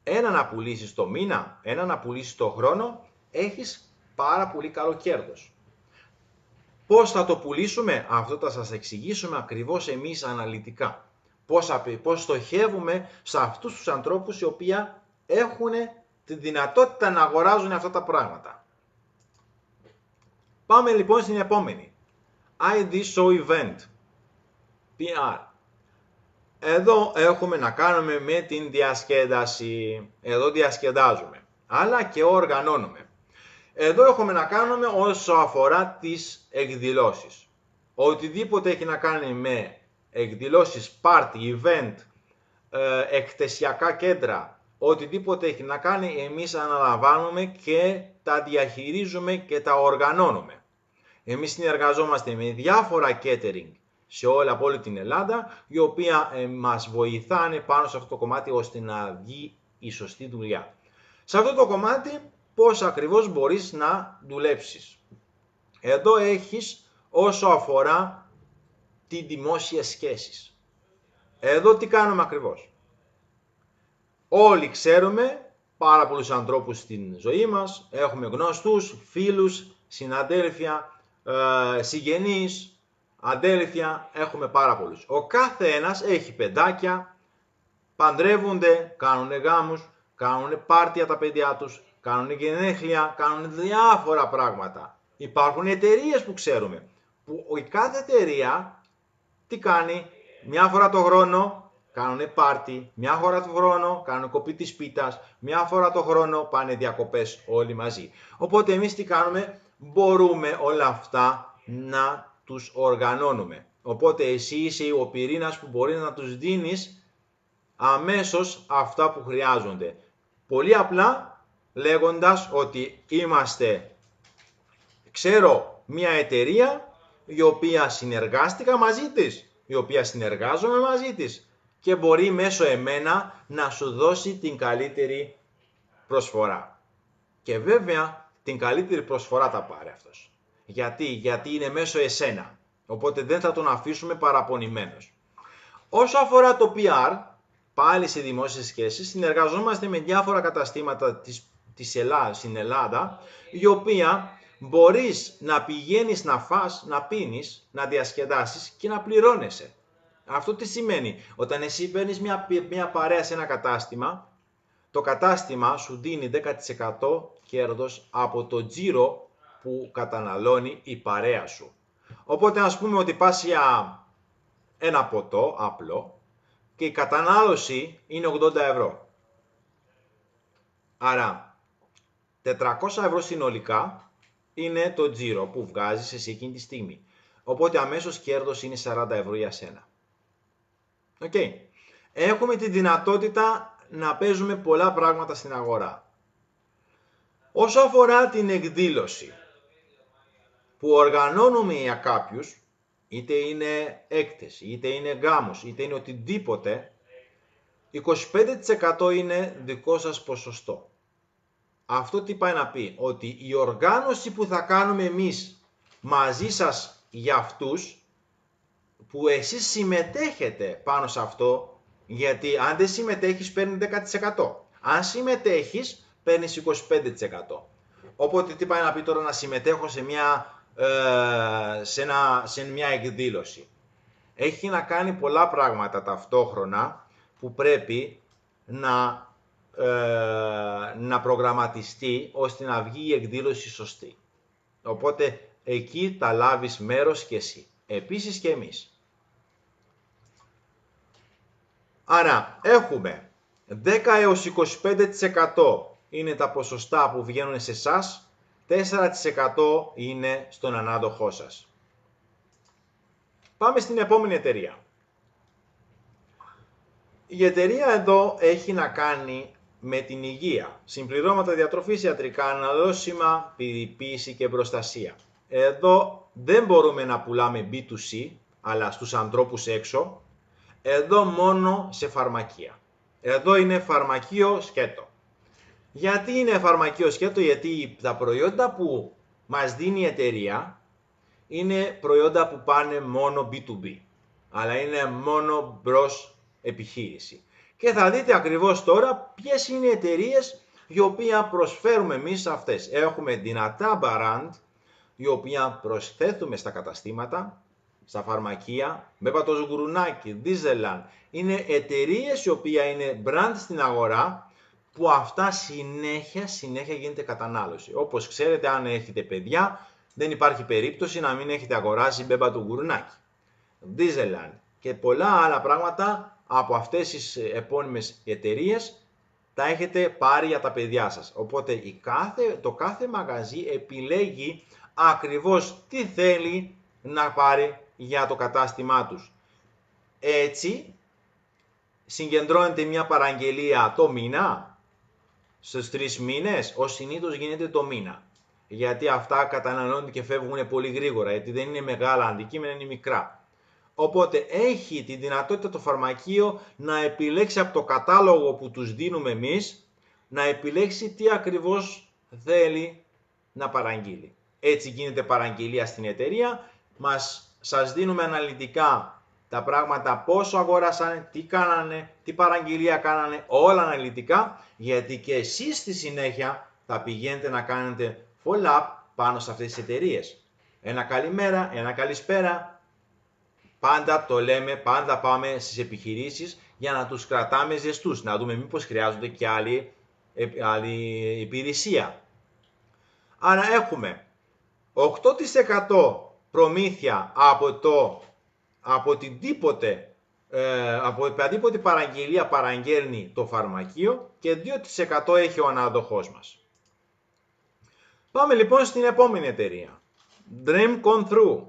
Ένα να πουλήσεις το μήνα, ένα να πουλήσεις το χρόνο, έχεις πάρα πολύ καλό κέρδος. Πώς θα το πουλήσουμε, αυτό θα σας εξηγήσουμε ακριβώς εμείς αναλυτικά. Πώς στοχεύουμε σε αυτούς τους ανθρώπους οι οποίοι έχουν τη δυνατότητα να αγοράζουν αυτά τα πράγματα. Πάμε λοιπόν στην επόμενη. ID Show Event. PR. Εδώ έχουμε να κάνουμε με την διασκέδαση. Εδώ διασκεδάζουμε. Αλλά και οργανώνουμε. Εδώ έχουμε να κάνουμε όσο αφορά τις εκδηλώσεις. Οτιδήποτε έχει να κάνει με εκδηλώσεις, party, event, εκθεσιακά κέντρα, οτιδήποτε έχει να κάνει, εμείς αναλαμβάνουμε και τα διαχειρίζουμε και τα οργανώνουμε. Εμείς συνεργαζόμαστε με διάφορα catering σε από όλη την Ελλάδα, οι οποία μας βοηθάνε πάνω σε αυτό το κομμάτι ώστε να βγει η σωστή δουλειά. Σε αυτό το κομμάτι πώς ακριβώς μπορείς να δουλέψεις. Εδώ έχεις όσο αφορά τις δημόσιες σχέσεις. Εδώ τι κάνουμε ακριβώς. Όλοι ξέρουμε πάρα πολλούς ανθρώπους στην ζωή μας, έχουμε γνωστούς, φίλους, συναδέλφια, συγγενείς, αδέλφια, έχουμε πάρα πολλούς. Ο κάθε ένας έχει παιδάκια, παντρεύονται, κάνουν γάμους, κάνουν πάρτια τα παιδιά τους, κάνουν γενέθλια, κάνουν διάφορα πράγματα. Υπάρχουν εταιρείες που ξέρουμε, που η κάθε εταιρεία τι κάνει, μια φορά το χρόνο κάνουν πάρτι, μια φορά το χρόνο κάνουν κοπή της πίτας, μια φορά το χρόνο πάνε διακοπές όλοι μαζί. Οπότε εμείς τι κάνουμε, μπορούμε όλα αυτά να τους οργανώνουμε. Οπότε εσύ είσαι ο πυρήνας που μπορεί να τους δίνεις αμέσως αυτά που χρειάζονται. Πολύ απλά λέγοντας ότι ξέρω μια εταιρεία η οποία συνεργάστηκα μαζί της, η οποία συνεργάζομαι μαζί της και μπορεί μέσω εμένα να σου δώσει την καλύτερη προσφορά. Και βέβαια την καλύτερη προσφορά θα πάρει αυτός. Γιατί είναι μέσω εσένα. Οπότε δεν θα τον αφήσουμε παραπονημένος. Όσο αφορά το PR, πάλι σε δημόσιες σχέσεις, συνεργαζόμαστε με διάφορα καταστήματα στην Ελλάδα, η οποία μπορείς να πηγαίνεις να φας, να πίνεις, να διασκεδάσεις και να πληρώνεσαι. Αυτό τι σημαίνει? Όταν εσύ παίρνεις μια παρέα σε ένα κατάστημα, το κατάστημα σου δίνει 10% κέρδος από το τζίρο που καταναλώνει η παρέα σου. Οπότε ας πούμε ότι πας για ένα ποτό απλό και η κατανάλωση είναι 80 ευρώ. Άρα 400 ευρώ συνολικά είναι το τζίρο που βγάζεις εσύ εκείνη τη στιγμή. Οπότε αμέσως κέρδος είναι 40 ευρώ για σένα. Okay. Έχουμε τη δυνατότητα να παίζουμε πολλά πράγματα στην αγορά. Όσο αφορά την εκδήλωση που οργανώνουμε για κάποιους, είτε είναι έκθεση, είτε είναι γάμος, είτε είναι οτιδήποτε, 25% είναι δικό σας ποσοστό. Αυτό τι πάει να πει? Ότι η οργάνωση που θα κάνουμε εμείς μαζί σας για αυτούς, που εσείς συμμετέχετε πάνω σε αυτό, γιατί αν δεν συμμετέχεις παίρνει 10%. Αν συμμετέχεις παίρνεις 25%. Οπότε τι πάει να πει τώρα να συμμετέχω σε μια εκδήλωση? Έχει να κάνει πολλά πράγματα ταυτόχρονα που πρέπει να προγραμματιστεί ώστε να βγει η εκδήλωση σωστή. Οπότε εκεί θα λάβεις μέρος και εσύ. Επίσης και εμείς. Άρα έχουμε 10 έως 25% είναι τα ποσοστά που βγαίνουν σε εσάς 4% είναι στον ανάδοχό σας. Πάμε στην επόμενη εταιρεία. Η εταιρεία εδώ έχει να κάνει με την υγεία, συμπληρώματα διατροφής, ιατρικά αναλώσιμα, περιποίηση και προστασία. Εδώ δεν μπορούμε να πουλάμε B2C, αλλά στους ανθρώπους έξω. Εδώ μόνο σε φαρμακεία. Εδώ είναι φαρμακείο σκέτο. Γιατί είναι φαρμακείο σκέτο? Γιατί τα προϊόντα που μας δίνει η εταιρεία είναι προϊόντα που πάνε μόνο B2B, αλλά είναι μόνο μπρος επιχείρηση. Και θα δείτε ακριβώς τώρα ποιες είναι οι εταιρείες οι οποίες προσφέρουμε εμείς αυτές. Έχουμε δυνατά brand, η οποία προσθέτουμε στα καταστήματα, στα φαρμακεία, Μπέπατος Γκουρουνάκι, Dieseland. Είναι εταιρείες οι οποίες είναι brand στην αγορά, που αυτά συνέχεια γίνεται κατανάλωση. Όπως ξέρετε, αν έχετε παιδιά, δεν υπάρχει περίπτωση να μην έχετε αγοράσει Μπέπατο Γκουρουνάκι, Dieseland και πολλά άλλα πράγματα από αυτές τις επώνυμες εταιρείες τα έχετε πάρει για τα παιδιά σας. Οπότε το κάθε μαγαζί επιλέγει ακριβώς τι θέλει να πάρει για το κατάστημά τους. Έτσι συγκεντρώνεται μια παραγγελία το μήνα, στους 3 μήνες, ως συνήθως γίνεται το μήνα. Γιατί αυτά καταναλώνονται και φεύγουν πολύ γρήγορα, γιατί δεν είναι μεγάλα αντικείμενα, είναι μικρά. Οπότε έχει τη δυνατότητα το φαρμακείο να επιλέξει από το κατάλογο που τους δίνουμε εμείς, να επιλέξει τι ακριβώς θέλει να παραγγείλει. Έτσι γίνεται παραγγελία στην εταιρεία, σας δίνουμε αναλυτικά τα πράγματα, πόσο αγοράσανε, τι κάνανε, τι παραγγελία κάνανε, όλα αναλυτικά, γιατί και εσείς στη συνέχεια θα πηγαίνετε να κάνετε follow-up πάνω σε αυτές τις εταιρείες. Ένα καλημέρα, ένα καλησπέρα, πάντα το λέμε, πάντα πάμε στις επιχειρήσεις για να τους κρατάμε ζεστούς, να δούμε μήπως χρειάζονται και άλλη υπηρεσία. Άρα έχουμε 8% προμήθεια από οποιαδήποτε παραγγελία παραγγέλνει το φαρμακείο και 2% έχει ο ανάδοχός μας. Πάμε λοιπόν στην επόμενη εταιρεία. Dream Come True.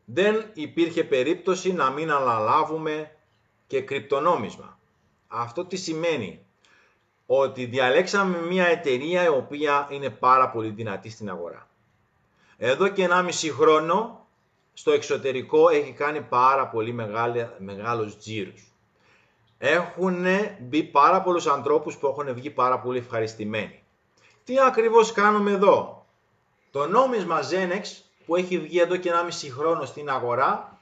Δεν υπήρχε περίπτωση να μην αναλάβουμε και κρυπτονόμισμα. Αυτό τι σημαίνει? Ότι διαλέξαμε μια εταιρεία η οποία είναι πάρα πολύ δυνατή στην αγορά. Εδώ και 1,5 χρόνο στο εξωτερικό έχει κάνει πάρα πολύ μεγάλους τζίρους. Έχουν μπει πάρα πολλούς ανθρώπους που έχουν βγει πάρα πολύ ευχαριστημένοι. Τι ακριβώς κάνουμε εδώ? Το νόμισμα Zenex που έχει βγει εδώ και 1,5 χρόνο στην αγορά,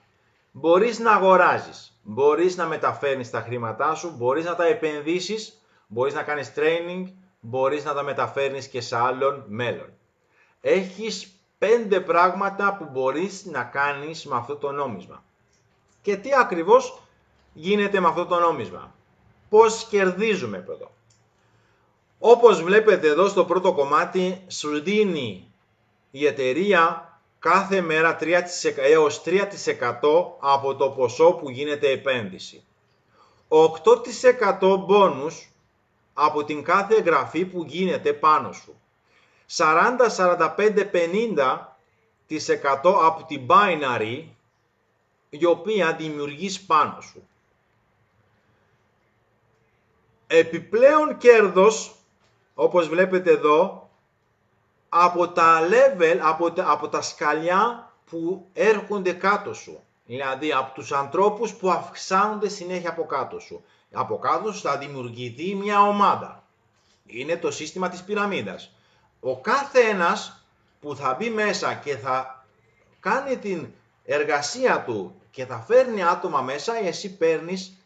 μπορείς να αγοράζεις, μπορείς να μεταφέρνεις τα χρήματά σου, μπορείς να τα επενδύσεις, μπορείς να κάνεις training, μπορείς να τα μεταφέρνεις και σε άλλον μέλλον. Έχεις 5 πράγματα που μπορείς να κάνεις με αυτό το νόμισμα. Και τι ακριβώς γίνεται με αυτό το νόμισμα? Πώς κερδίζουμε εδώ? Όπως βλέπετε εδώ στο πρώτο κομμάτι, σου δίνει η εταιρεία κάθε μέρα 3% έως 3% από το ποσό που γίνεται επένδυση. 8% μπόνους από την κάθε εγγραφή που γίνεται πάνω σου. 40, 45, 50% από την binary η οποία δημιουργείς πάνω σου. Επιπλέον κέρδος, όπως βλέπετε εδώ, από τα level, από τα σκαλιά που έρχονται κάτω σου. Δηλαδή από τους ανθρώπους που αυξάνονται συνέχεια από κάτω σου. Από κάτω σου θα δημιουργηθεί μια ομάδα. Είναι το σύστημα της πυραμίδας. Ο κάθε ένας που θα μπει μέσα και θα κάνει την εργασία του και θα φέρνει άτομα μέσα, εσύ παίρνεις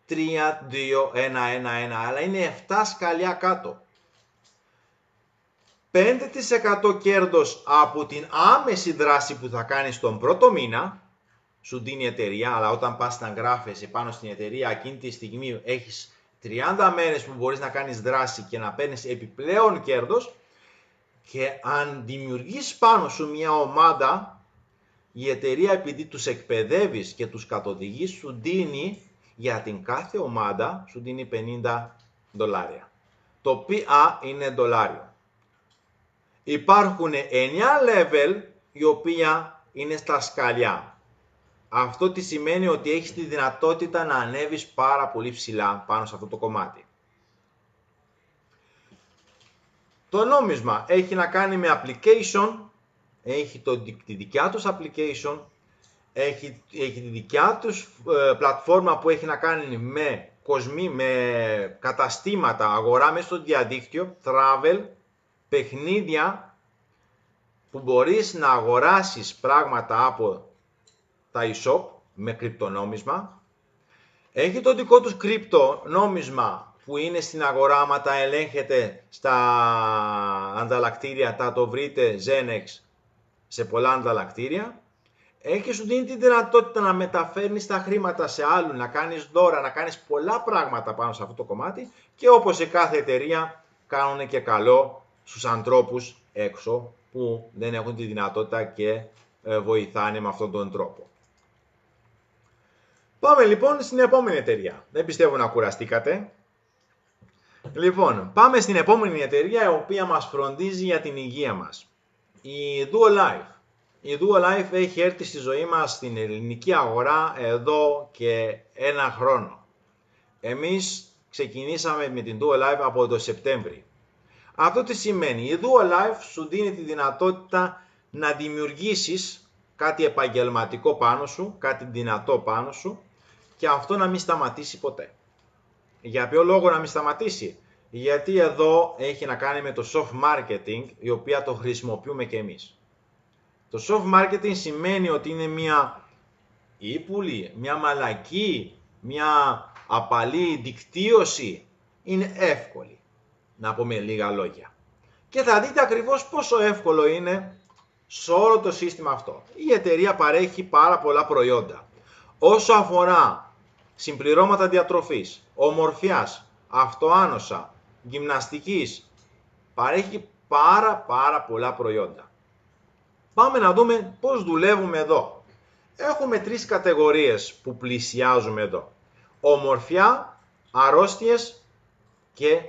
3, 2, 1, 1, 1, αλλά είναι 7 σκαλιά κάτω. 5% κέρδος από την άμεση δράση που θα κάνεις τον πρώτο μήνα, σου δίνει η εταιρεία, αλλά όταν πας να γράφεσαι πάνω στην εταιρεία, εκείνη τη στιγμή έχεις 30 μέρες που μπορείς να κάνεις δράση και να παίρνεις επιπλέον κέρδος. Και αν δημιουργείς πάνω σου μια ομάδα, η εταιρεία, επειδή τους εκπαιδεύεις και τους καθοδηγείς, σου δίνει για την κάθε ομάδα, σου δίνει $50. Το PA είναι δολάριο. Υπάρχουν 9 level οι οποία είναι στα σκαλιά. Αυτό τι σημαίνει ότι έχεις τη δυνατότητα να ανέβεις πάρα πολύ ψηλά πάνω σε αυτό το κομμάτι. Το νόμισμα έχει να κάνει με application, έχει τη δικιά τους application, έχει τη δικιά τους πλατφόρμα που έχει να κάνει με καταστήματα, αγορά μέσα στο διαδίκτυο, travel, παιχνίδια που μπορείς να αγοράσεις πράγματα από τα e-shop με κρυπτονόμισμα. Έχει το δικό τους κρυπτονόμισμα που είναι στην αγορά, άμα τα ελέγχετε στα ανταλλακτήρια, θα το βρείτε Zenex σε πολλά ανταλλακτήρια. Σου δίνει τη δυνατότητα να μεταφέρνεις τα χρήματα σε άλλους, να κάνεις δώρα, να κάνεις πολλά πράγματα πάνω σε αυτό το κομμάτι και όπως σε κάθε εταιρεία κάνουν και καλό στους ανθρώπους έξω που δεν έχουν τη δυνατότητα και βοηθάνε με αυτόν τον τρόπο. Πάμε λοιπόν στην επόμενη εταιρεία. Δεν πιστεύω να κουραστήκατε. Λοιπόν, πάμε στην επόμενη εταιρεία η οποία μας φροντίζει για την υγεία μας. Η Duolife. Η Duolife έχει έρθει στη ζωή μας στην ελληνική αγορά εδώ και 1 χρόνο. Εμείς ξεκινήσαμε με την Duolife από το Σεπτέμβρη. Αυτό τι σημαίνει? Η Duolife σου δίνει τη δυνατότητα να δημιουργήσεις κάτι επαγγελματικό πάνω σου, κάτι δυνατό πάνω σου και αυτό να μην σταματήσει ποτέ. Για ποιο λόγο να μην σταματήσει? Γιατί εδώ έχει να κάνει με το soft marketing, η οποία το χρησιμοποιούμε και εμείς. Το soft marketing σημαίνει ότι είναι μια ύπουλη, μια μαλακή, μια απαλή δικτύωση. Είναι εύκολη, να πούμε λίγα λόγια. Και θα δείτε ακριβώς πόσο εύκολο είναι σε όλο το σύστημα αυτό. Η εταιρεία παρέχει πάρα πολλά προϊόντα. Όσο αφορά συμπληρώματα διατροφής, ομορφιάς, αυτοάνοσα, γυμναστικής, παρέχει πάρα πολλά προϊόντα. Πάμε να δούμε πώς δουλεύουμε εδώ. Έχουμε 3 κατηγορίες που πλησιάζουμε εδώ. Ομορφιά, αρρώστιες και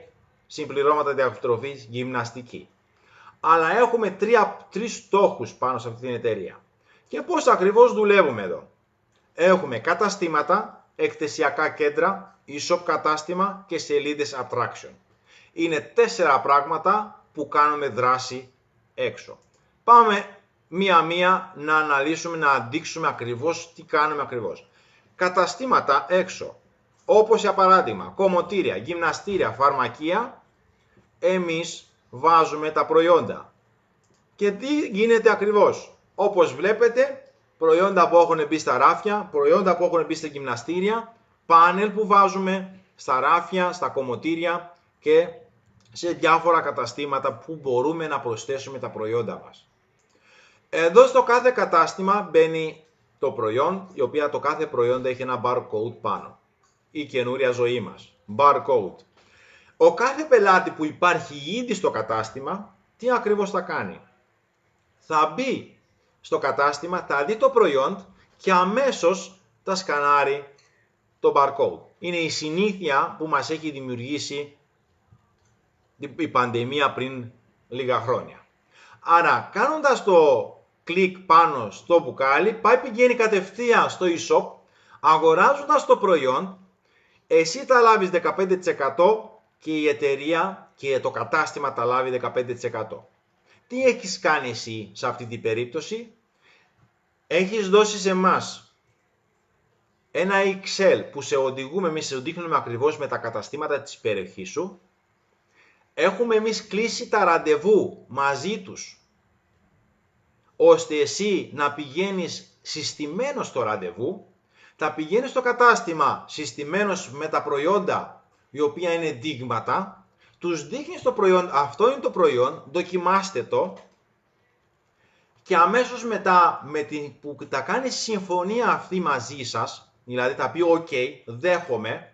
συμπληρώματα διατροφής, γυμναστική. Αλλά έχουμε 3 στόχους πάνω σε αυτή την εταιρεία. Και πώς ακριβώς δουλεύουμε εδώ? Έχουμε καταστήματα, εκθεσιακά κέντρα, e-shop κατάστημα και σελίδες attraction. Είναι 4 πράγματα που κάνουμε δράση έξω. Πάμε μία-μία να αναλύσουμε, να δείξουμε ακριβώς τι κάνουμε ακριβώς. Καταστήματα έξω, όπως για παράδειγμα κομμωτήρια, γυμναστήρια, φαρμακεία, εμείς βάζουμε τα προϊόντα. Και τι γίνεται ακριβώς? Όπως βλέπετε, προϊόντα που έχουν μπει στα ράφια, προϊόντα που έχουν μπει στα γυμναστήρια, πάνελ που βάζουμε στα ράφια, στα κομμωτήρια και σε διάφορα καταστήματα που μπορούμε να προσθέσουμε τα προϊόντα μας. Εδώ στο κάθε κατάστημα μπαίνει το προϊόν, η οποία το κάθε προϊόν έχει ένα barcode πάνω. Η καινούρια ζωή μας. Barcode. Ο κάθε πελάτη που υπάρχει ήδη στο κατάστημα, τι ακριβώς θα κάνει? Θα μπει στο κατάστημα, θα δει το προϊόν και αμέσως θα σκανάρει το barcode. Είναι η συνήθεια που μας έχει δημιουργήσει η πανδημία πριν λίγα χρόνια. Άρα κάνοντας το κλικ πάνω στο μπουκάλι, πηγαίνει κατευθείαν στο e-shop, αγοράζοντας το προϊόν, εσύ θα λάβεις 15% και η εταιρεία και το κατάστημα θα λάβει 15%. Τι έχεις κάνει εσύ σε αυτή την περίπτωση? Έχεις δώσει σε εμάς ένα Excel που σε οδηγούμε, εμείς σε δείχνουμε ακριβώς με τα καταστήματα της περιοχής σου. Έχουμε εμείς κλείσει τα ραντεβού μαζί τους, ώστε εσύ να πηγαίνεις συστημένος στο ραντεβού, θα πηγαίνεις στο κατάστημα συστημένος με τα προϊόντα, η οποία είναι δείγματα, τους δείχνεις το προϊόν, αυτό είναι το προϊόν, δοκιμάστε το και αμέσως μετά που θα κάνεις συμφωνία αυτή μαζί σας, δηλαδή θα πει OK, δέχομαι,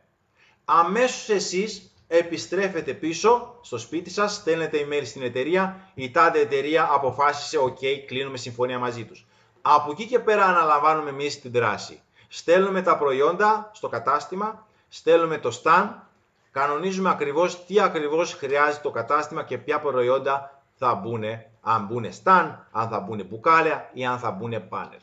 αμέσως εσείς επιστρέφετε πίσω στο σπίτι σας, στέλνετε email στην εταιρεία, η τάδε εταιρεία αποφάσισε OK, κλείνουμε συμφωνία μαζί τους. Από εκεί και πέρα αναλαμβάνουμε εμείς την δράση. Στέλνουμε τα προϊόντα στο κατάστημα, στέλνουμε το stand, κανονίζουμε ακριβώς τι ακριβώς χρειάζεται το κατάστημα και ποια προϊόντα θα μπουν, αν μπουν σταν, αν θα μπουν μπουκάλια ή αν θα μπουν πάνελ.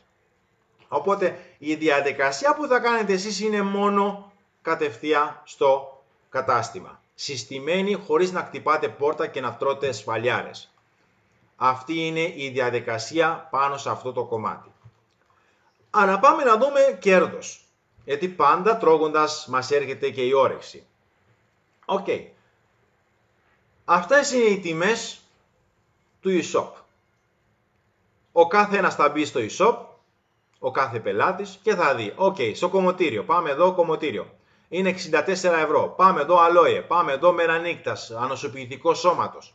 Οπότε η διαδικασία που θα κάνετε εσείς είναι μόνο κατευθείαν στο κατάστημα. Συστημένη, χωρίς να χτυπάτε πόρτα και να τρώτε σφαλιάρες. Αυτή είναι η διαδικασία πάνω σε αυτό το κομμάτι. Άρα πάμε να δούμε κέρδος. Γιατί πάντα τρώγοντας μας έρχεται και η όρεξη. Οκ. Αυτές είναι οι τιμές του e-shop. Ο κάθε ένας θα μπει στο e-shop, ο κάθε πελάτης, και θα δει. Οκ, στο κομμωτήριο. Πάμε εδώ κομμωτήριο. Είναι 64 ευρώ. Πάμε εδώ αλόε. Πάμε εδώ μερανύκτας, ανοσοποιητικό σώματος.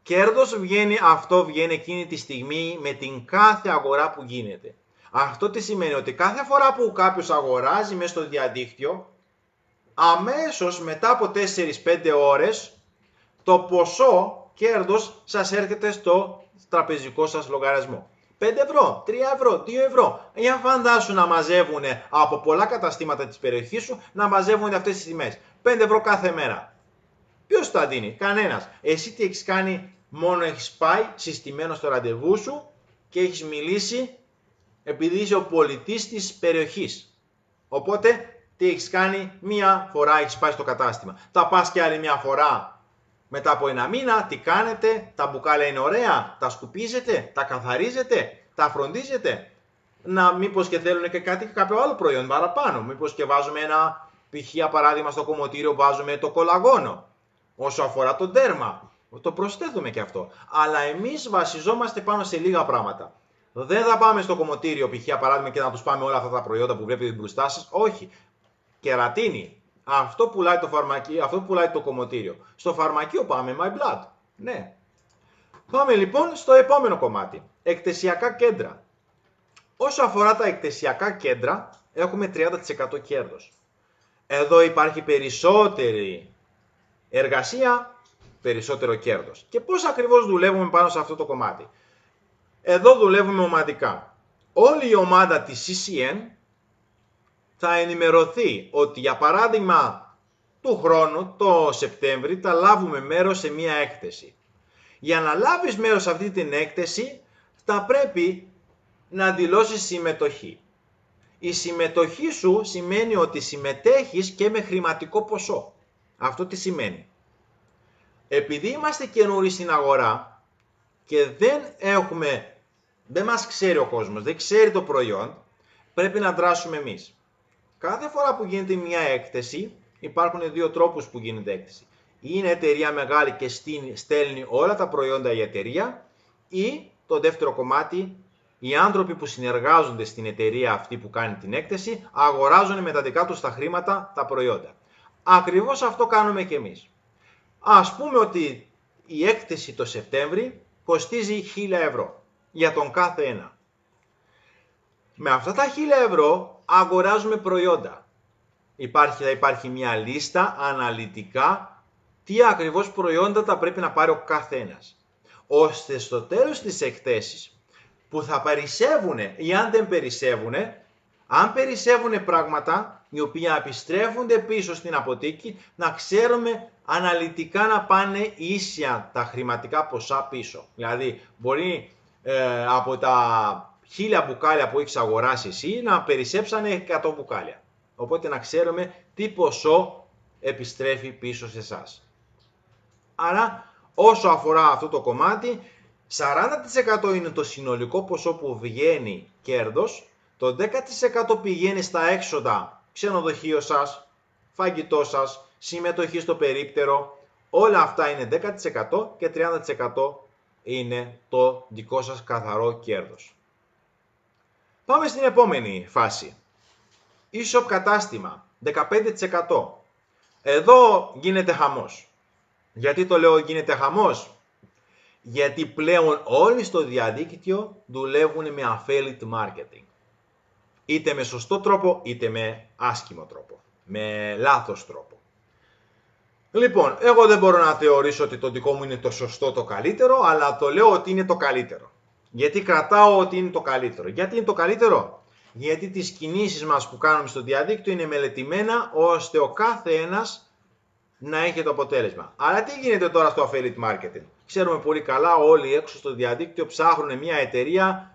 Κέρδος βγαίνει, αυτό βγαίνει εκείνη τη στιγμή με την κάθε αγορά που γίνεται. Αυτό τι σημαίνει? Ότι κάθε φορά που κάποιος αγοράζει μέσα στο διαδίκτυο, αμέσως μετά από 4-5 ώρες, το ποσό κέρδος σας έρχεται στο τραπεζικό σας λογαριασμό. 5 ευρώ, 3 ευρώ, 2 ευρώ. Για φαντάσου να μαζεύουν από πολλά καταστήματα της περιοχής σου, να μαζεύουν αυτές τις τιμές. 5 ευρώ κάθε μέρα. Ποιος τα δίνει? Κανένας. Εσύ τι έχεις κάνει? Μόνο έχεις πάει συστημένο στο ραντεβού σου και έχεις μιλήσει επειδή είσαι ο πολιτής της περιοχής. Οπότε τι έχεις κάνει? Μία φορά έχεις πάει στο κατάστημα. Θα πας και άλλη μία φορά μετά από ένα μήνα. Τι κάνετε? Τα μπουκάλια είναι ωραία? Τα σκουπίζετε? Τα καθαρίζετε? Τα φροντίζετε? Μήπως και θέλουν και κάποιο άλλο προϊόν παραπάνω? Μήπως και βάζουμε ένα π.χ. παράδειγμα στο κομμωτήριο βάζουμε το κολαγόνο? Όσο αφορά το δέρμα, το προσθέτουμε και αυτό. Αλλά εμείς βασιζόμαστε πάνω σε λίγα πράγματα. Δεν θα πάμε στο κομμωτήριο π.χ. παράδειγμα και να τους πάμε όλα αυτά τα προϊόντα που βλέπετε μπροστά σας. Όχι. Κερατίνη. Αυτό πουλάει το φαρμακείο, αυτό πουλάει το κομμωτήριο. Στο φαρμακείο πάμε, my blood. Ναι. Πάμε λοιπόν στο επόμενο κομμάτι. Εκτεσιακά κέντρα. Όσο αφορά τα εκτεσιακά κέντρα, έχουμε 30% κέρδος. Εδώ υπάρχει περισσότερη εργασία, περισσότερο κέρδος. Και πώς ακριβώς δουλεύουμε πάνω σε αυτό το κομμάτι? Εδώ δουλεύουμε ομαδικά. Όλη η ομάδα της CCN θα ενημερωθεί ότι για παράδειγμα του χρόνου, το Σεπτέμβρη, θα λάβουμε μέρος σε μία έκθεση. Για να λάβεις μέρος σε αυτή την έκθεση θα πρέπει να δηλώσεις συμμετοχή. Η συμμετοχή σου σημαίνει ότι συμμετέχεις και με χρηματικό ποσό. Αυτό τι σημαίνει? Επειδή είμαστε καινούριοι στην αγορά και δεν μας ξέρει ο κόσμος, δεν ξέρει το προϊόν, πρέπει να δράσουμε εμείς. Κάθε φορά που γίνεται μια έκθεση, υπάρχουν δύο τρόπους που γίνεται έκθεση. Είναι εταιρεία μεγάλη και στέλνει όλα τα προϊόντα η εταιρεία, ή το δεύτερο κομμάτι, οι άνθρωποι που συνεργάζονται στην εταιρεία αυτή που κάνει την έκθεση, αγοράζουν με τα δικά τους τα χρήματα τα προϊόντα. Ακριβώς αυτό κάνουμε και εμείς. Ας πούμε ότι η έκθεση το Σεπτέμβρη κοστίζει 1.000 ευρώ για τον κάθε ένα. Με αυτά τα 1.000 ευρώ αγοράζουμε προϊόντα. Θα υπάρχει μια λίστα αναλυτικά τι ακριβώς προϊόντα θα πρέπει να πάρει ο κάθε ένας. Ώστε στο τέλος της εκθέσης που θα περισσεύουν ή αν δεν περισσεύουν, αν περισσεύουν πράγματα οι οποία επιστρέφονται πίσω στην αποθήκη, να ξέρουμε αναλυτικά να πάνε ίσια τα χρηματικά ποσά πίσω. Δηλαδή μπορεί από τα 1.000 μπουκάλια που έχεις αγοράσει εσύ να περισσέψανε 100 μπουκάλια. Οπότε να ξέρουμε τι ποσό επιστρέφει πίσω σε εσάς. Άρα όσο αφορά αυτό το κομμάτι, 40% είναι το συνολικό ποσό που βγαίνει κέρδος, το 10% πηγαίνει στα έξοδα, ξενοδοχείο σας, φαγητό σας, συμμετοχή στο περίπτερο, όλα αυτά είναι 10% και 30% είναι το δικό σας καθαρό κέρδος. Πάμε στην επόμενη φάση. E-shop κατάστημα, 15%. Εδώ γίνεται χαμός. Γιατί το λέω γίνεται χαμός? Γιατί πλέον όλοι στο διαδίκτυο δουλεύουν με affiliate marketing. Είτε με σωστό τρόπο, είτε με άσχημο τρόπο. Με λάθος τρόπο. Λοιπόν, εγώ δεν μπορώ να θεωρήσω ότι το δικό μου είναι το σωστό, το καλύτερο, αλλά το λέω ότι είναι το καλύτερο. Γιατί κρατάω ότι είναι το καλύτερο. Γιατί είναι το καλύτερο? Γιατί τις κινήσεις μας που κάνουμε στο διαδίκτυο είναι μελετημένα, ώστε ο κάθε ένας να έχει το αποτέλεσμα. Αλλά τι γίνεται τώρα στο affiliate marketing? Ξέρουμε πολύ καλά, όλοι έξω στο διαδίκτυο ψάχνουν μια εταιρεία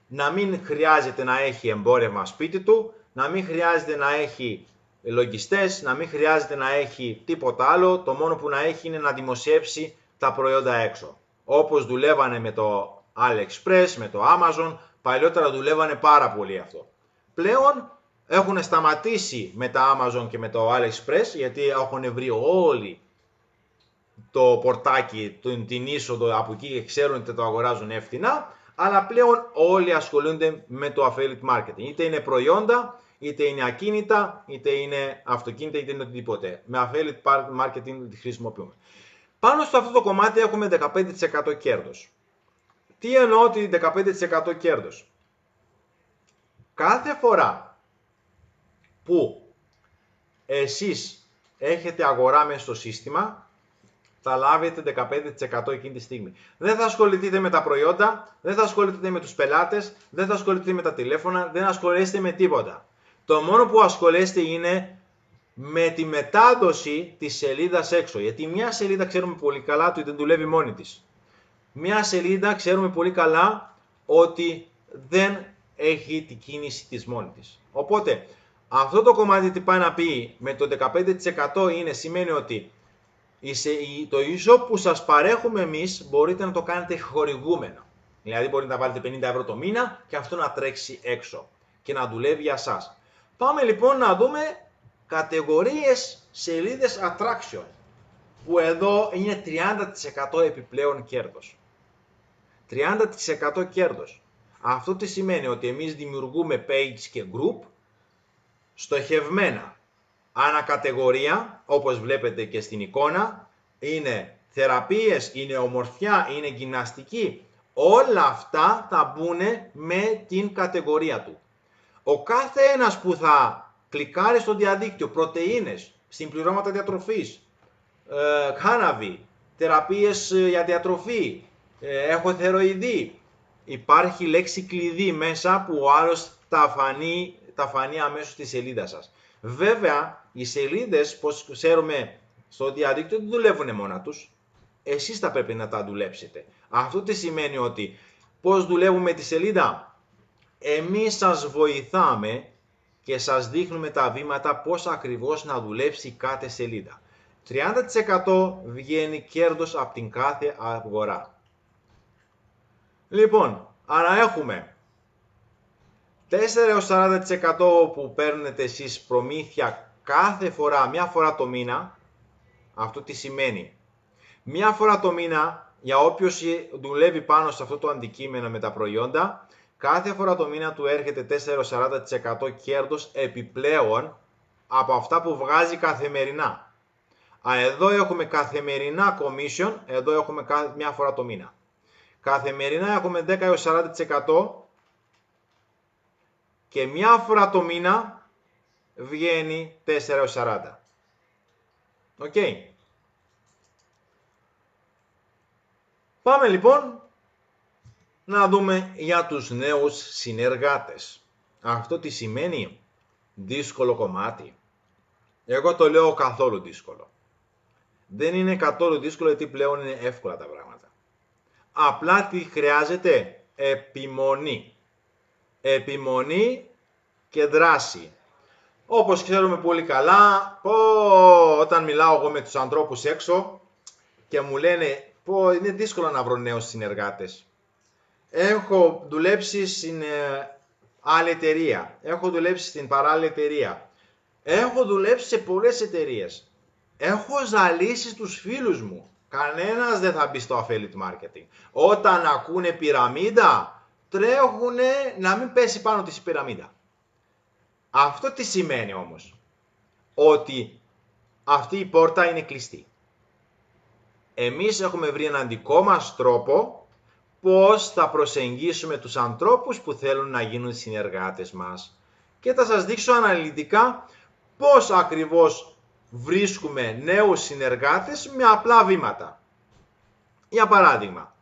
να μην χρειάζεται να έχει εμπόρευμα σπίτι του, να μην χρειάζεται να έχει λογιστές, να μην χρειάζεται να έχει τίποτα άλλο, το μόνο που να έχει είναι να δημοσιεύσει τα προϊόντα έξω. Όπως δουλεύανε με το AliExpress, με το Amazon, παλιότερα δουλεύανε πάρα πολύ αυτό. Πλέον έχουν σταματήσει με τα Amazon και με το AliExpress, γιατί έχουν βρει όλοι το πορτάκι, την είσοδο από εκεί και ξέρουν ότι το αγοράζουν εύθυνα, αλλά πλέον όλοι ασχολούνται με το affiliate marketing. Είτε είναι προϊόντα, είτε είναι ακίνητα, είτε είναι αυτοκίνητα, είτε είναι οτιδήποτε. Με affiliate marketing τη χρησιμοποιούμε. Πάνω στο αυτό το κομμάτι έχουμε 15% κέρδος. Τι εννοώ ότι 15% κέρδος? Κάθε φορά που εσείς έχετε αγορά μέσα στο σύστημα, θα λάβετε 15% εκείνη τη στιγμή. Δεν θα ασχοληθείτε με τα προϊόντα, δεν θα ασχοληθείτε με τους πελάτες, δεν θα ασχοληθείτε με τα τηλέφωνα, δεν ασχολείστε με τίποτα. Το μόνο που ασχολείστε είναι με τη μετάδοση της σελίδας έξω. Γιατί μια σελίδα ξέρουμε πολύ καλά ότι δεν δουλεύει μόνη της. Μια σελίδα ξέρουμε πολύ καλά ότι δεν έχει την κίνηση της μόνη της. Οπότε αυτό το κομμάτι τι πάει να πει με το 15% είναι, σημαίνει ότι το e-shop που σας παρέχουμε εμείς μπορείτε να το κάνετε χορηγούμενο. Δηλαδή μπορείτε να βάλετε 50 ευρώ το μήνα και αυτό να τρέξει έξω και να δουλεύει για σας. Πάμε λοιπόν να δούμε κατηγορίες σελίδες attraction, που εδώ είναι 30% επιπλέον κέρδος. 30% κέρδος. Αυτό τι σημαίνει? Ότι εμείς δημιουργούμε page και group στοχευμένα. Ανακατηγορία, όπως βλέπετε και στην εικόνα, είναι θεραπείες, είναι ομορφιά, είναι γυμναστική. Όλα αυτά θα μπουν με την κατηγορία του. Ο κάθε ένας που θα κλικάρει στο διαδίκτυο πρωτεΐνες, συμπληρώματα διατροφής, κάναβη, θεραπείες για διατροφή, έχω θεροειδή, υπάρχει λέξη κλειδί μέσα που ο άλλος τα φανεί αμέσως στη σελίδα σας. Βέβαια, οι σελίδες, πως ξέρουμε στο διαδίκτυο, δεν δουλεύουν μόνα τους. Εσείς θα πρέπει να τα δουλέψετε. Αυτό τι σημαίνει? Ότι πώς δουλεύουμε τη σελίδα? Εμείς σας βοηθάμε και σας δείχνουμε τα βήματα πώς ακριβώς να δουλέψει κάθε σελίδα. 30% βγαίνει κέρδος από την κάθε αγορά. Λοιπόν, άρα έχουμε 4-40% που παίρνετε εσείς προμήθεια κάθε φορά, μια φορά το μήνα. Αυτό τι σημαίνει? Μια φορά το μήνα, για όποιος δουλεύει πάνω σε αυτό το αντικείμενο με τα προϊόντα, κάθε φορά το μήνα του έρχεται 4-40% κέρδος επιπλέον από αυτά που βγάζει καθημερινά. Εδώ έχουμε καθημερινά commission, εδώ έχουμε μια φορά το μήνα. Καθημερινά έχουμε 10-40% και μια φορά το μήνα βγαίνει 4-40. Οκ. Πάμε λοιπόν να δούμε για τους νέους συνεργάτες. Αυτό τι σημαίνει? Δύσκολο κομμάτι. Εγώ το λέω καθόλου δύσκολο. Δεν είναι καθόλου δύσκολο, γιατί πλέον είναι εύκολα τα πράγματα. Απλά τι χρειάζεται? Επιμονή. Επιμονή και δράση. Όπως ξέρουμε πολύ καλά, όταν μιλάω εγώ με τους ανθρώπους έξω και μου λένε είναι δύσκολο να βρω νέους συνεργάτες. Έχω δουλέψει στην άλλη εταιρεία, έχω δουλέψει στην παράλληλη εταιρεία, έχω δουλέψει σε πολλές εταιρείες, έχω ζαλίσει τους φίλους μου. Κανένας δεν θα μπει στο affiliate marketing. Όταν ακούνε πυραμίδα, τρέχουνε να μην πέσει πάνω της η πυραμίδα. Αυτό τι σημαίνει όμως? Ότι αυτή η πόρτα είναι κλειστή. Εμείς έχουμε βρει έναν δικό μας τρόπο πώς θα προσεγγίσουμε τους ανθρώπους που θέλουν να γίνουν συνεργάτες μας. Και θα σας δείξω αναλυτικά πώς ακριβώς βρίσκουμε νέους συνεργάτες με απλά βήματα. Για παράδειγμα,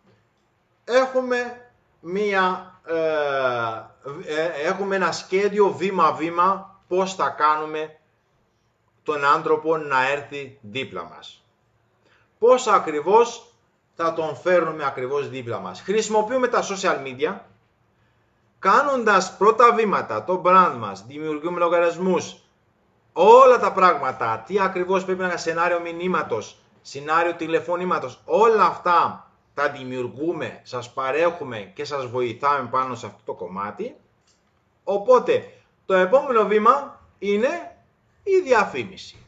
έχουμε ένα σχέδιο βήμα-βήμα πώς θα κάνουμε τον άνθρωπο να έρθει δίπλα μας. Πώς ακριβώς θα τον φέρνουμε ακριβώς δίπλα μας? Χρησιμοποιούμε τα social media, κάνοντας πρώτα βήματα, το brand μας, δημιουργούμε λογαριασμούς, όλα τα πράγματα, τι ακριβώς πρέπει να είναι σενάριο μηνύματος, σενάριο τηλεφωνήματος, όλα αυτά τα δημιουργούμε, σας παρέχουμε και σας βοηθάμε πάνω σε αυτό το κομμάτι. Οπότε το επόμενο βήμα είναι η διαφήμιση.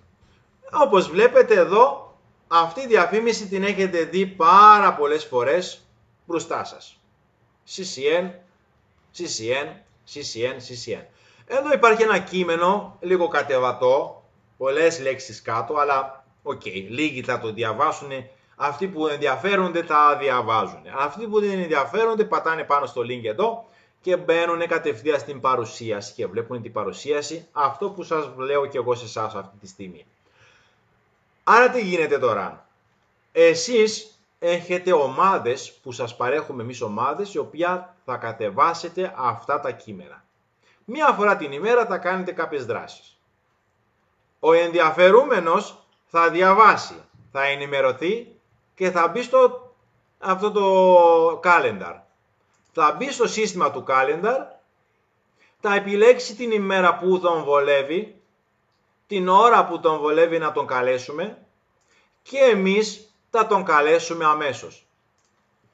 Όπως βλέπετε εδώ, αυτή η διαφήμιση την έχετε δει πάρα πολλές φορές μπροστά σας. CCN, CCN, CCN, CCN. Εδώ υπάρχει ένα κείμενο, λίγο κατεβατό, πολλές λέξεις κάτω, αλλά λίγοι θα το διαβάσουν. Αυτοί που ενδιαφέρονται θα διαβάζουν. Αυτοί που δεν ενδιαφέρονται πατάνε πάνω στο link εδώ και μπαίνουν κατευθείαν στην παρουσίαση και βλέπουν την παρουσίαση, αυτό που σας λέω και εγώ σε εσάς αυτή τη στιγμή. Άρα τι γίνεται τώρα? Εσείς έχετε ομάδες που σας παρέχουμε εμείς, ομάδες οι οποίες θα κατεβάσετε αυτά τα κείμενα. Μία φορά την ημέρα θα κάνετε κάποιες δράσεις. Ο ενδιαφερούμενος θα διαβάσει, θα ενημερωθεί και θα μπει στο αυτό το calendar. Θα μπει στο σύστημα του calendar, θα επιλέξει την ημέρα που τον βολεύει, την ώρα που τον βολεύει να τον καλέσουμε και εμείς θα τον καλέσουμε αμέσως.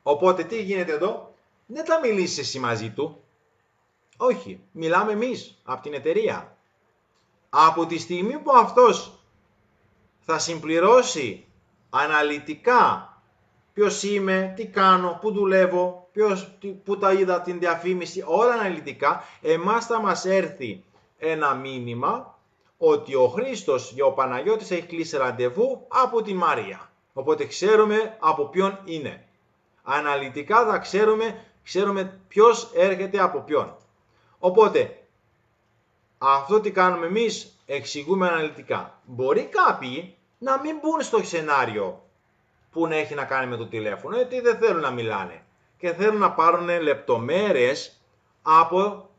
Οπότε τι γίνεται εδώ? Δεν θα μιλήσεις εσύ μαζί του. Όχι, μιλάμε εμείς από την εταιρεία. Από τη στιγμή που αυτός θα συμπληρώσει αναλυτικά ποιος είμαι, τι κάνω, πού δουλεύω, πού τα είδα την διαφήμιση, όλα αναλυτικά, εμάς θα μας έρθει ένα μήνυμα ότι ο Χρήστος και ο Παναγιώτης έχει κλείσει ραντεβού από τη Μαρία. Οπότε ξέρουμε από ποιον είναι. Αναλυτικά θα ξέρουμε ποιος έρχεται από ποιον. Οπότε, αυτό τι κάνουμε εμείς? Εξηγούμε αναλυτικά. Μπορεί κάποιοι να μην μπουν στο σενάριο που έχει να κάνει με το τηλέφωνο, γιατί δεν θέλουν να μιλάνε και θέλουν να πάρουν λεπτομέρειες από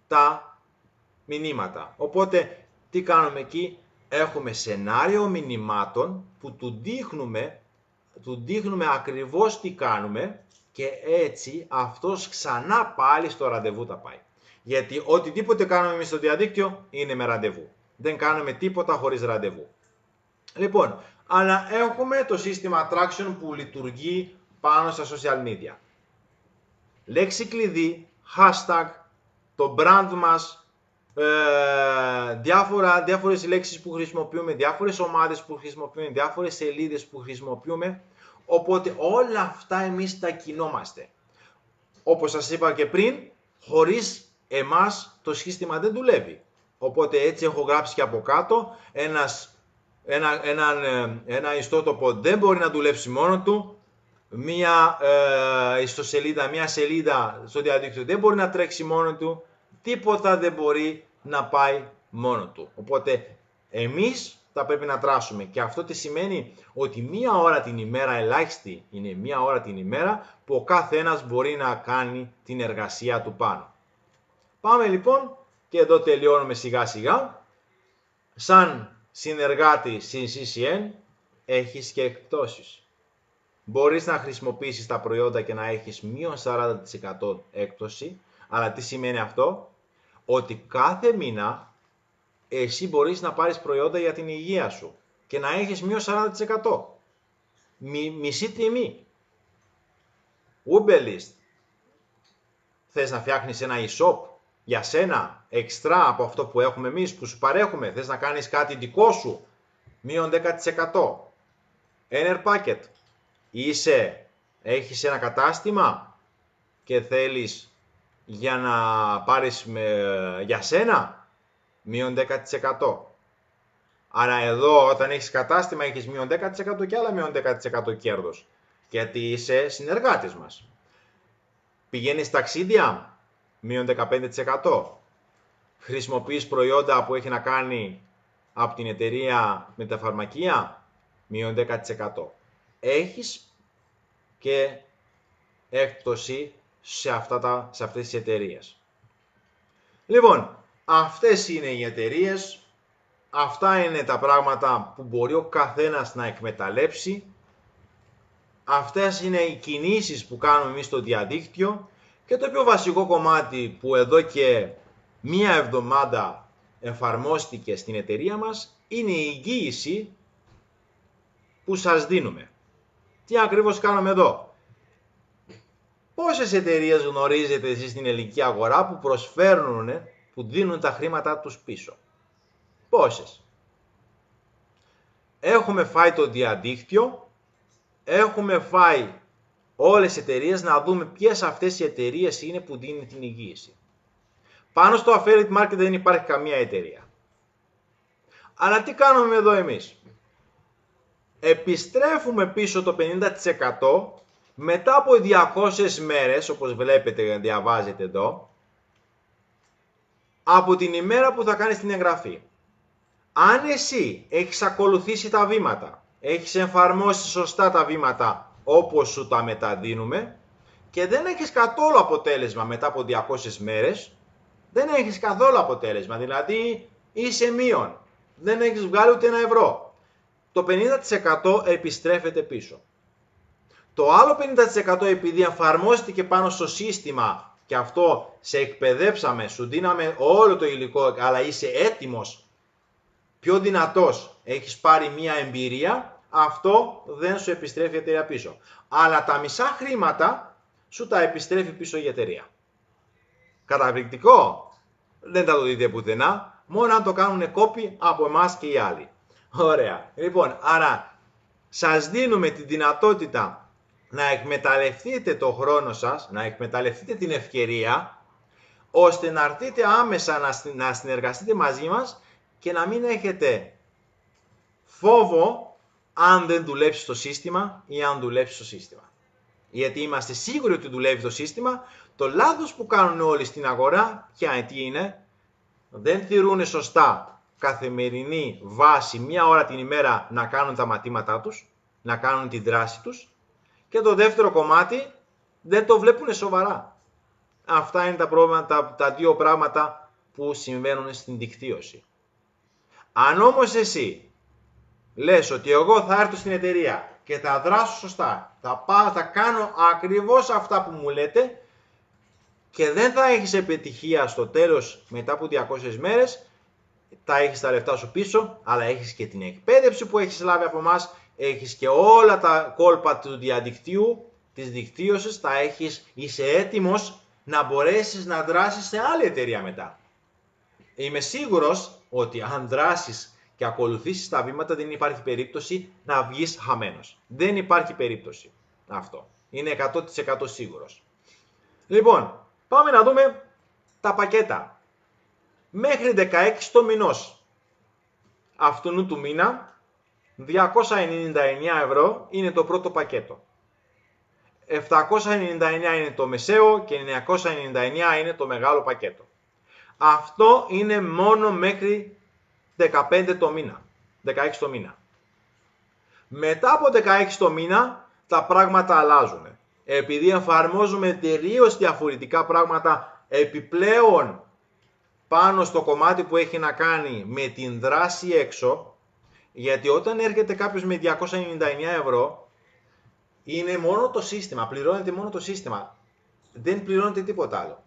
τα μηνύματα. Οπότε, τι κάνουμε εκεί? Έχουμε σενάριο μηνυμάτων που του δείχνουμε ακριβώς τι κάνουμε και έτσι αυτός ξανά πάλι στο ραντεβού θα πάει. Γιατί οτιδήποτε κάνουμε εμείς στο διαδίκτυο είναι με ραντεβού. Δεν κάνουμε τίποτα χωρίς ραντεβού. Λοιπόν, αλλά έχουμε το σύστημα attraction που λειτουργεί πάνω στα social media. Λέξη κλειδί, hashtag, το brand μας, διάφορες λέξεις που χρησιμοποιούμε, διάφορες ομάδες που χρησιμοποιούμε, διάφορες σελίδες που χρησιμοποιούμε. Οπότε όλα αυτά εμείς τα κινόμαστε. Όπως σας είπα και πριν, χωρίς εμάς το σύστημα δεν δουλεύει. Οπότε έτσι έχω γράψει και από κάτω ένα ιστότοπο δεν μπορεί να δουλέψει μόνο του. Μια σελίδα στο διαδίκτυο δεν μπορεί να τρέξει μόνο του. Τίποτα δεν μπορεί να πάει μόνο του. Οπότε εμείς θα πρέπει να δράσουμε. Και αυτό τι σημαίνει? Ότι μία ώρα την ημέρα, ελάχιστη είναι μία ώρα την ημέρα που ο κάθε ένας μπορεί να κάνει την εργασία του πάνω. Πάμε λοιπόν και εδώ τελειώνουμε σιγά σιγά. Σαν συνεργάτη στην CCN έχεις και εκπτώσεις. Μπορείς να χρησιμοποιήσεις τα προϊόντα και να έχεις μείον 40% έκπτωση. Αλλά τι σημαίνει αυτό? Ότι κάθε μήνα εσύ μπορείς να πάρεις προϊόντα για την υγεία σου και να έχεις μείον 40%. Μισή τιμή. Uberlist. Θες να φτιάχνεις ένα e-shop για σένα, εξτρά από αυτό που έχουμε εμείς, που σου παρέχουμε? Θες να κάνεις κάτι δικό σου? Μείον 10%. Ener Packet. Έχεις ένα κατάστημα και θέλεις για να πάρεις για σένα? Μείον 10%. Άρα εδώ όταν έχεις κατάστημα έχεις μείον 10% και άλλα μείον 10% κέρδος. Γιατί είσαι συνεργάτης μας. Πηγαίνεις ταξίδια? Μείον 15%. Χρησιμοποιείς προϊόντα που έχει να κάνει από την εταιρεία με τα φαρμακεία? Μείον 10%. Έχεις και έκπτωση σε αυτές τις εταιρείες. Λοιπόν, αυτές είναι οι εταιρείες, αυτά είναι τα πράγματα που μπορεί ο καθένας να εκμεταλλεύσει. Αυτές είναι οι κινήσεις που κάνουμε εμείς στο διαδίκτυο και το πιο βασικό κομμάτι που εδώ και μία εβδομάδα εφαρμόστηκε στην εταιρεία μας είναι η εγγύηση που σας δίνουμε. Τι ακριβώς κάνουμε εδώ? Πόσες εταιρείες γνωρίζετε εσείς στην ελληνική αγορά που προσφέρουν, που δίνουν τα χρήματά τους πίσω? Πόσες? Έχουμε φάει το διαδίκτυο, έχουμε φάει όλες τις εταιρείες να δούμε ποιες αυτές οι εταιρείες είναι που δίνουν την εγγύηση. Πάνω στο affiliate market δεν υπάρχει καμία εταιρεία. Αλλά τι κάνουμε εδώ εμείς? Επιστρέφουμε πίσω το 50% μετά από 200 μέρες, όπως βλέπετε, διαβάζετε εδώ, από την ημέρα που θα κάνεις την εγγραφή. Αν εσύ έχεις ακολουθήσει τα βήματα, έχεις εφαρμόσει σωστά τα βήματα όπως σου τα μεταδίνουμε και δεν έχεις καθόλου αποτέλεσμα μετά από 200 μέρες, δεν έχεις καθόλου αποτέλεσμα, δηλαδή είσαι μείον, δεν έχεις βγάλει ούτε ένα ευρώ, το 50% επιστρέφεται πίσω. Το άλλο 50% επειδή εφαρμόστηκε πάνω στο σύστημα και αυτό σε εκπαιδεύσαμε, σου δίναμε όλο το υλικό, αλλά είσαι έτοιμος, πιο δυνατός, έχεις πάρει μία εμπειρία, αυτό δεν σου επιστρέφει η εταιρεία πίσω. Αλλά τα μισά χρήματα σου τα επιστρέφει πίσω η εταιρεία. Καταπληκτικό! Δεν θα το δείτε πουθενά, μόνο αν το κάνουν κόπι από εμάς και οι άλλοι. Ωραία. Λοιπόν, άρα σας δίνουμε τη δυνατότητα να εκμεταλλευτείτε το χρόνο σας, να εκμεταλλευτείτε την ευκαιρία, ώστε να έρθετε άμεσα να συνεργαστείτε μαζί μας και να μην έχετε φόβο αν δεν δουλέψει το σύστημα ή αν δουλέψει το σύστημα. Γιατί είμαστε σίγουροι ότι δουλεύει το σύστημα. Το λάθος που κάνουν όλοι στην αγορά, τι είναι? Δεν τηρούν σωστά καθημερινή βάση, μία ώρα την ημέρα να κάνουν τα μαθήματά τους, να κάνουν τη δράση τους. Και το δεύτερο κομμάτι, δεν το βλέπουν σοβαρά. Αυτά είναι τα δύο πράγματα που συμβαίνουν στην δικτύωση. Αν όμως εσύ λες ότι εγώ θα έρθω στην εταιρεία και θα δράσω σωστά, θα κάνω ακριβώς αυτά που μου λέτε και δεν θα έχεις επιτυχία στο τέλος μετά από 200 μέρες, θα έχεις τα λεφτά σου πίσω, αλλά έχεις και την εκπαίδευση που έχεις λάβει από εμάς, έχεις και όλα τα κόλπα του διαδικτύου, της δικτύωσης, είσαι έτοιμος να μπορέσεις να δράσεις σε άλλη εταιρεία μετά. Είμαι σίγουρος ότι αν δράσεις και ακολουθήσεις τα βήματα δεν υπάρχει περίπτωση να βγεις χαμένος. Δεν υπάρχει περίπτωση αυτό. Είναι 100% σίγουρος. Λοιπόν, πάμε να δούμε τα πακέτα. Μέχρι 16 το μηνός αυτού του μήνα, 299 ευρώ είναι το πρώτο πακέτο. 799 είναι το μεσαίο και 999 είναι το μεγάλο πακέτο. Αυτό είναι μόνο μέχρι 15 το μήνα, 16 το μήνα. Μετά από 16 το μήνα τα πράγματα αλλάζουν. Επειδή εφαρμόζουμε τελείως διαφορετικά πράγματα επιπλέον πάνω στο κομμάτι που έχει να κάνει με την δράση έξω, γιατί όταν έρχεται κάποιος με 299 ευρώ, είναι μόνο το σύστημα, πληρώνεται μόνο το σύστημα, δεν πληρώνεται τίποτα άλλο.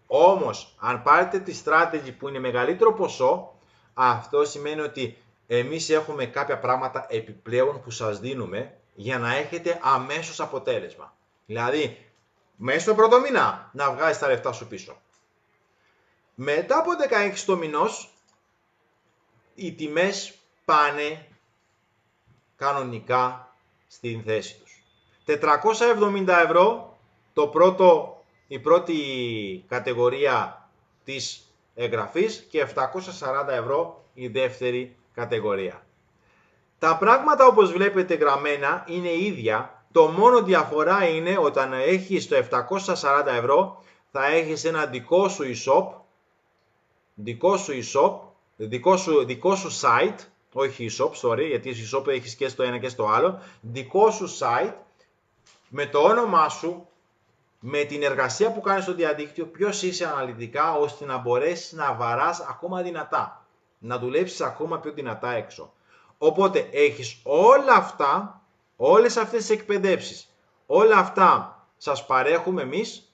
Όμως, αν πάρετε τη strategy που είναι μεγαλύτερο ποσό, αυτό σημαίνει ότι εμείς έχουμε κάποια πράγματα επιπλέον που σας δίνουμε για να έχετε αμέσως αποτέλεσμα. Δηλαδή, μέσα στο πρώτο μήνα να βγάζεις τα λεφτά σου πίσω. Μετά από 16 το μηνός, οι τιμές πάνε κανονικά στην θέση τους. 470 ευρώ η πρώτη κατηγορία της εγγραφής και 740 ευρώ η δεύτερη κατηγορία. Τα πράγματα όπως βλέπετε γραμμένα είναι ίδια, το μόνο διαφορά είναι όταν έχεις το 740 ευρώ θα έχεις ένα δικό σου site, όχι e-shop, sorry, γιατί e-shop έχεις και στο ένα και στο άλλο, δικό σου site με το όνομά σου, με την εργασία που κάνεις στο διαδίκτυο, ποιος είσαι αναλυτικά, ώστε να μπορέσεις να βαράς ακόμα δυνατά. να δουλέψεις ακόμα πιο δυνατά έξω. Οπότε έχεις όλα αυτά, όλες αυτές τις εκπαιδεύσεις, όλα αυτά σας παρέχουμε εμείς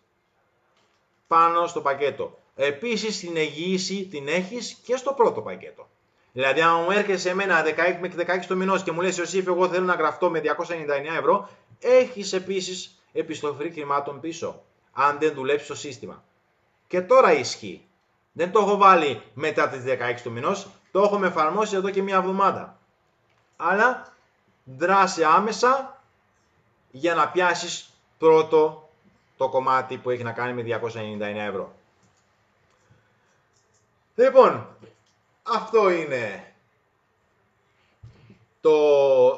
πάνω στο πακέτο. Επίσης την εγγύηση την έχεις και στο πρώτο πακέτο. Δηλαδή αν μου έρχεσαι σε μένα 16 το μηνός και μου λες Ιωσήφ εγώ θέλω να γραφτώ με 299 ευρώ, έχεις επίσης επιστροφή χρημάτων πίσω, αν δεν δουλέψεις το σύστημα. Και τώρα ισχύει. Δεν το έχω βάλει μετά τις 16 του μηνός, το έχουμε εφαρμόσει εδώ και μια εβδομάδα. Αλλά δράσε άμεσα για να πιάσεις πρώτο το κομμάτι που έχει να κάνει με 299 ευρώ. Λοιπόν, αυτό είναι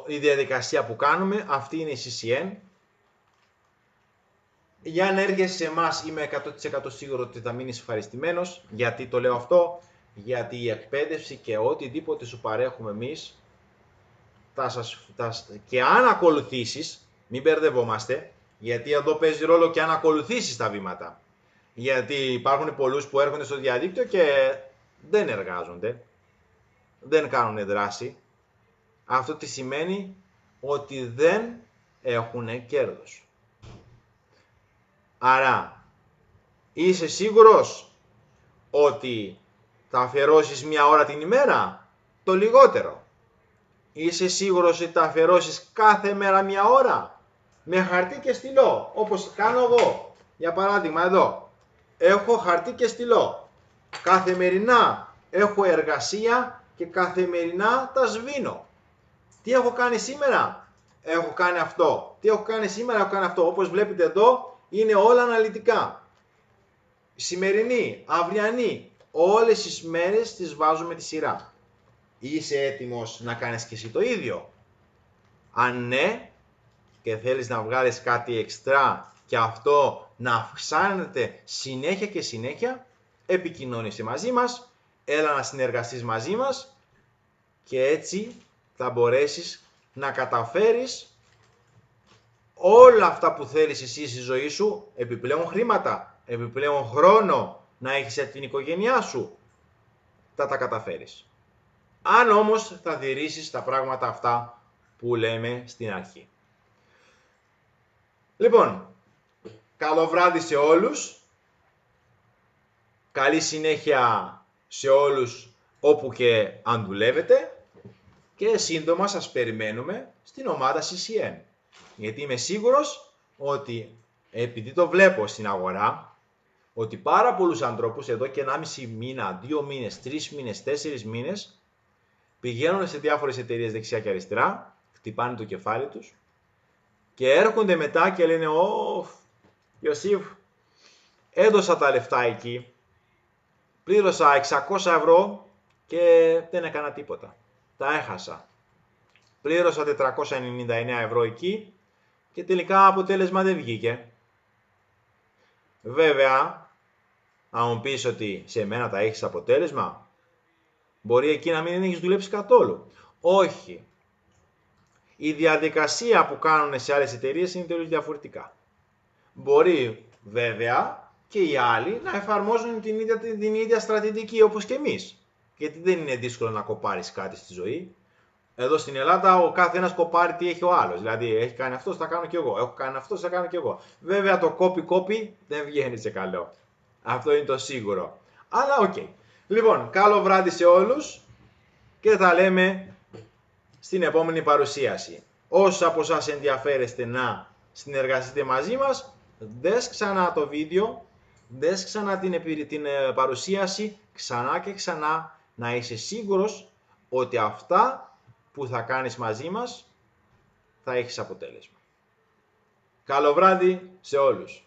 η διαδικασία που κάνουμε, αυτή είναι η CCN. Για να έρχεσαι σε εμάς είμαι 100% σίγουρο ότι θα μείνεις ευχαριστημένος. Γιατί το λέω αυτό? Γιατί η εκπαίδευση και οτιδήποτε σου παρέχουμε εμείς και αν ακολουθήσεις, μην μπερδευόμαστε, γιατί εδώ παίζει ρόλο και αν ακολουθήσεις τα βήματα. Γιατί υπάρχουν πολλούς που έρχονται στο διαδίκτυο και δεν εργάζονται, δεν κάνουν δράση. Αυτό τι σημαίνει? Ότι δεν έχουν κέρδος. Άρα, είσαι σίγουρος ότι θα αφιερώσεις 1 ώρα την ημέρα? Το λιγότερο. Είσαι σίγουρος ότι θα αφιερώσεις κάθε μέρα 1 ώρα? Με χαρτί και στυλό, όπως κάνω εγώ. Για παράδειγμα εδώ, έχω χαρτί και στυλό. Καθημερινά έχω εργασία και καθημερινά τα σβήνω. Τι έχω κάνει σήμερα? Έχω κάνει αυτό. Τι έχω κάνει σήμερα? Έχω κάνει αυτό. Όπως βλέπετε εδώ, είναι όλα αναλυτικά. Σημερινή, αυριανή, όλες τις μέρες τις βάζουμε τη σειρά. Είσαι έτοιμος να κάνεις και εσύ το ίδιο? Αν ναι, και θέλεις να βγάλεις κάτι εξτρά και αυτό να αυξάνεται συνέχεια και συνέχεια, επικοινώνησε μαζί μας, έλα να συνεργαστείς μαζί μας και έτσι θα μπορέσεις να καταφέρεις όλα αυτά που θέλεις εσύ στη ζωή σου, επιπλέον χρήματα, επιπλέον χρόνο να έχεις την οικογένειά σου, θα τα καταφέρεις. Αν όμως θα τηρήσεις τα πράγματα αυτά που λέμε στην αρχή. Λοιπόν, καλό βράδυ σε όλους, καλή συνέχεια σε όλους όπου και αν δουλεύετε και σύντομα σας περιμένουμε στην ομάδα CCN. Γιατί είμαι σίγουρος ότι επειδή το βλέπω στην αγορά, ότι πάρα πολλούς ανθρώπους εδώ και 1,5 μήνα, 2 μήνες, 3 μήνες, 4 μήνες πηγαίνουν σε διάφορες εταιρείες δεξιά και αριστερά, χτυπάνε το κεφάλι τους και έρχονται μετά και λένε «Ωφ, Ιωσήφ, έδωσα τα λεφτά εκεί, πλήρωσα 600 ευρώ και δεν έκανα τίποτα, τα έχασα. Πλήρωσα 499 ευρώ εκεί και τελικά αποτέλεσμα δεν βγήκε». Βέβαια, αν μου πεις ότι σε μένα τα έχεις αποτέλεσμα, μπορεί εκεί να μην έχεις δουλέψει καθόλου. Όχι. Η διαδικασία που κάνουν σε άλλες εταιρείες είναι τελείως διαφορετικά. Μπορεί βέβαια και οι άλλοι να εφαρμόζουν την ίδια στρατηγική όπως και εμείς. Γιατί δεν είναι δύσκολο να κοπάρεις κάτι στη ζωή. Εδώ στην Ελλάδα ο κάθε ένας κοπάρει τι έχει ο άλλος. Δηλαδή έχει κάνει αυτό, θα κάνω κι εγώ. Έχω κάνει αυτό, θα κάνω κι εγώ. Βέβαια το copy δεν βγαίνει σε καλό. Αυτό είναι το σίγουρο. Αλλά οκ. Λοιπόν, καλό βράδυ σε όλους και θα λέμε στην επόμενη παρουσίαση. Όσοι από εσάς ενδιαφέρεστε να συνεργαστείτε μαζί μας, δες ξανά το βίντεο, δες ξανά την παρουσίαση, ξανά και ξανά, να είσαι σίγουρος ότι αυτά που θα κάνεις μαζί μας θα έχεις αποτέλεσμα. Καλό βράδυ σε όλους.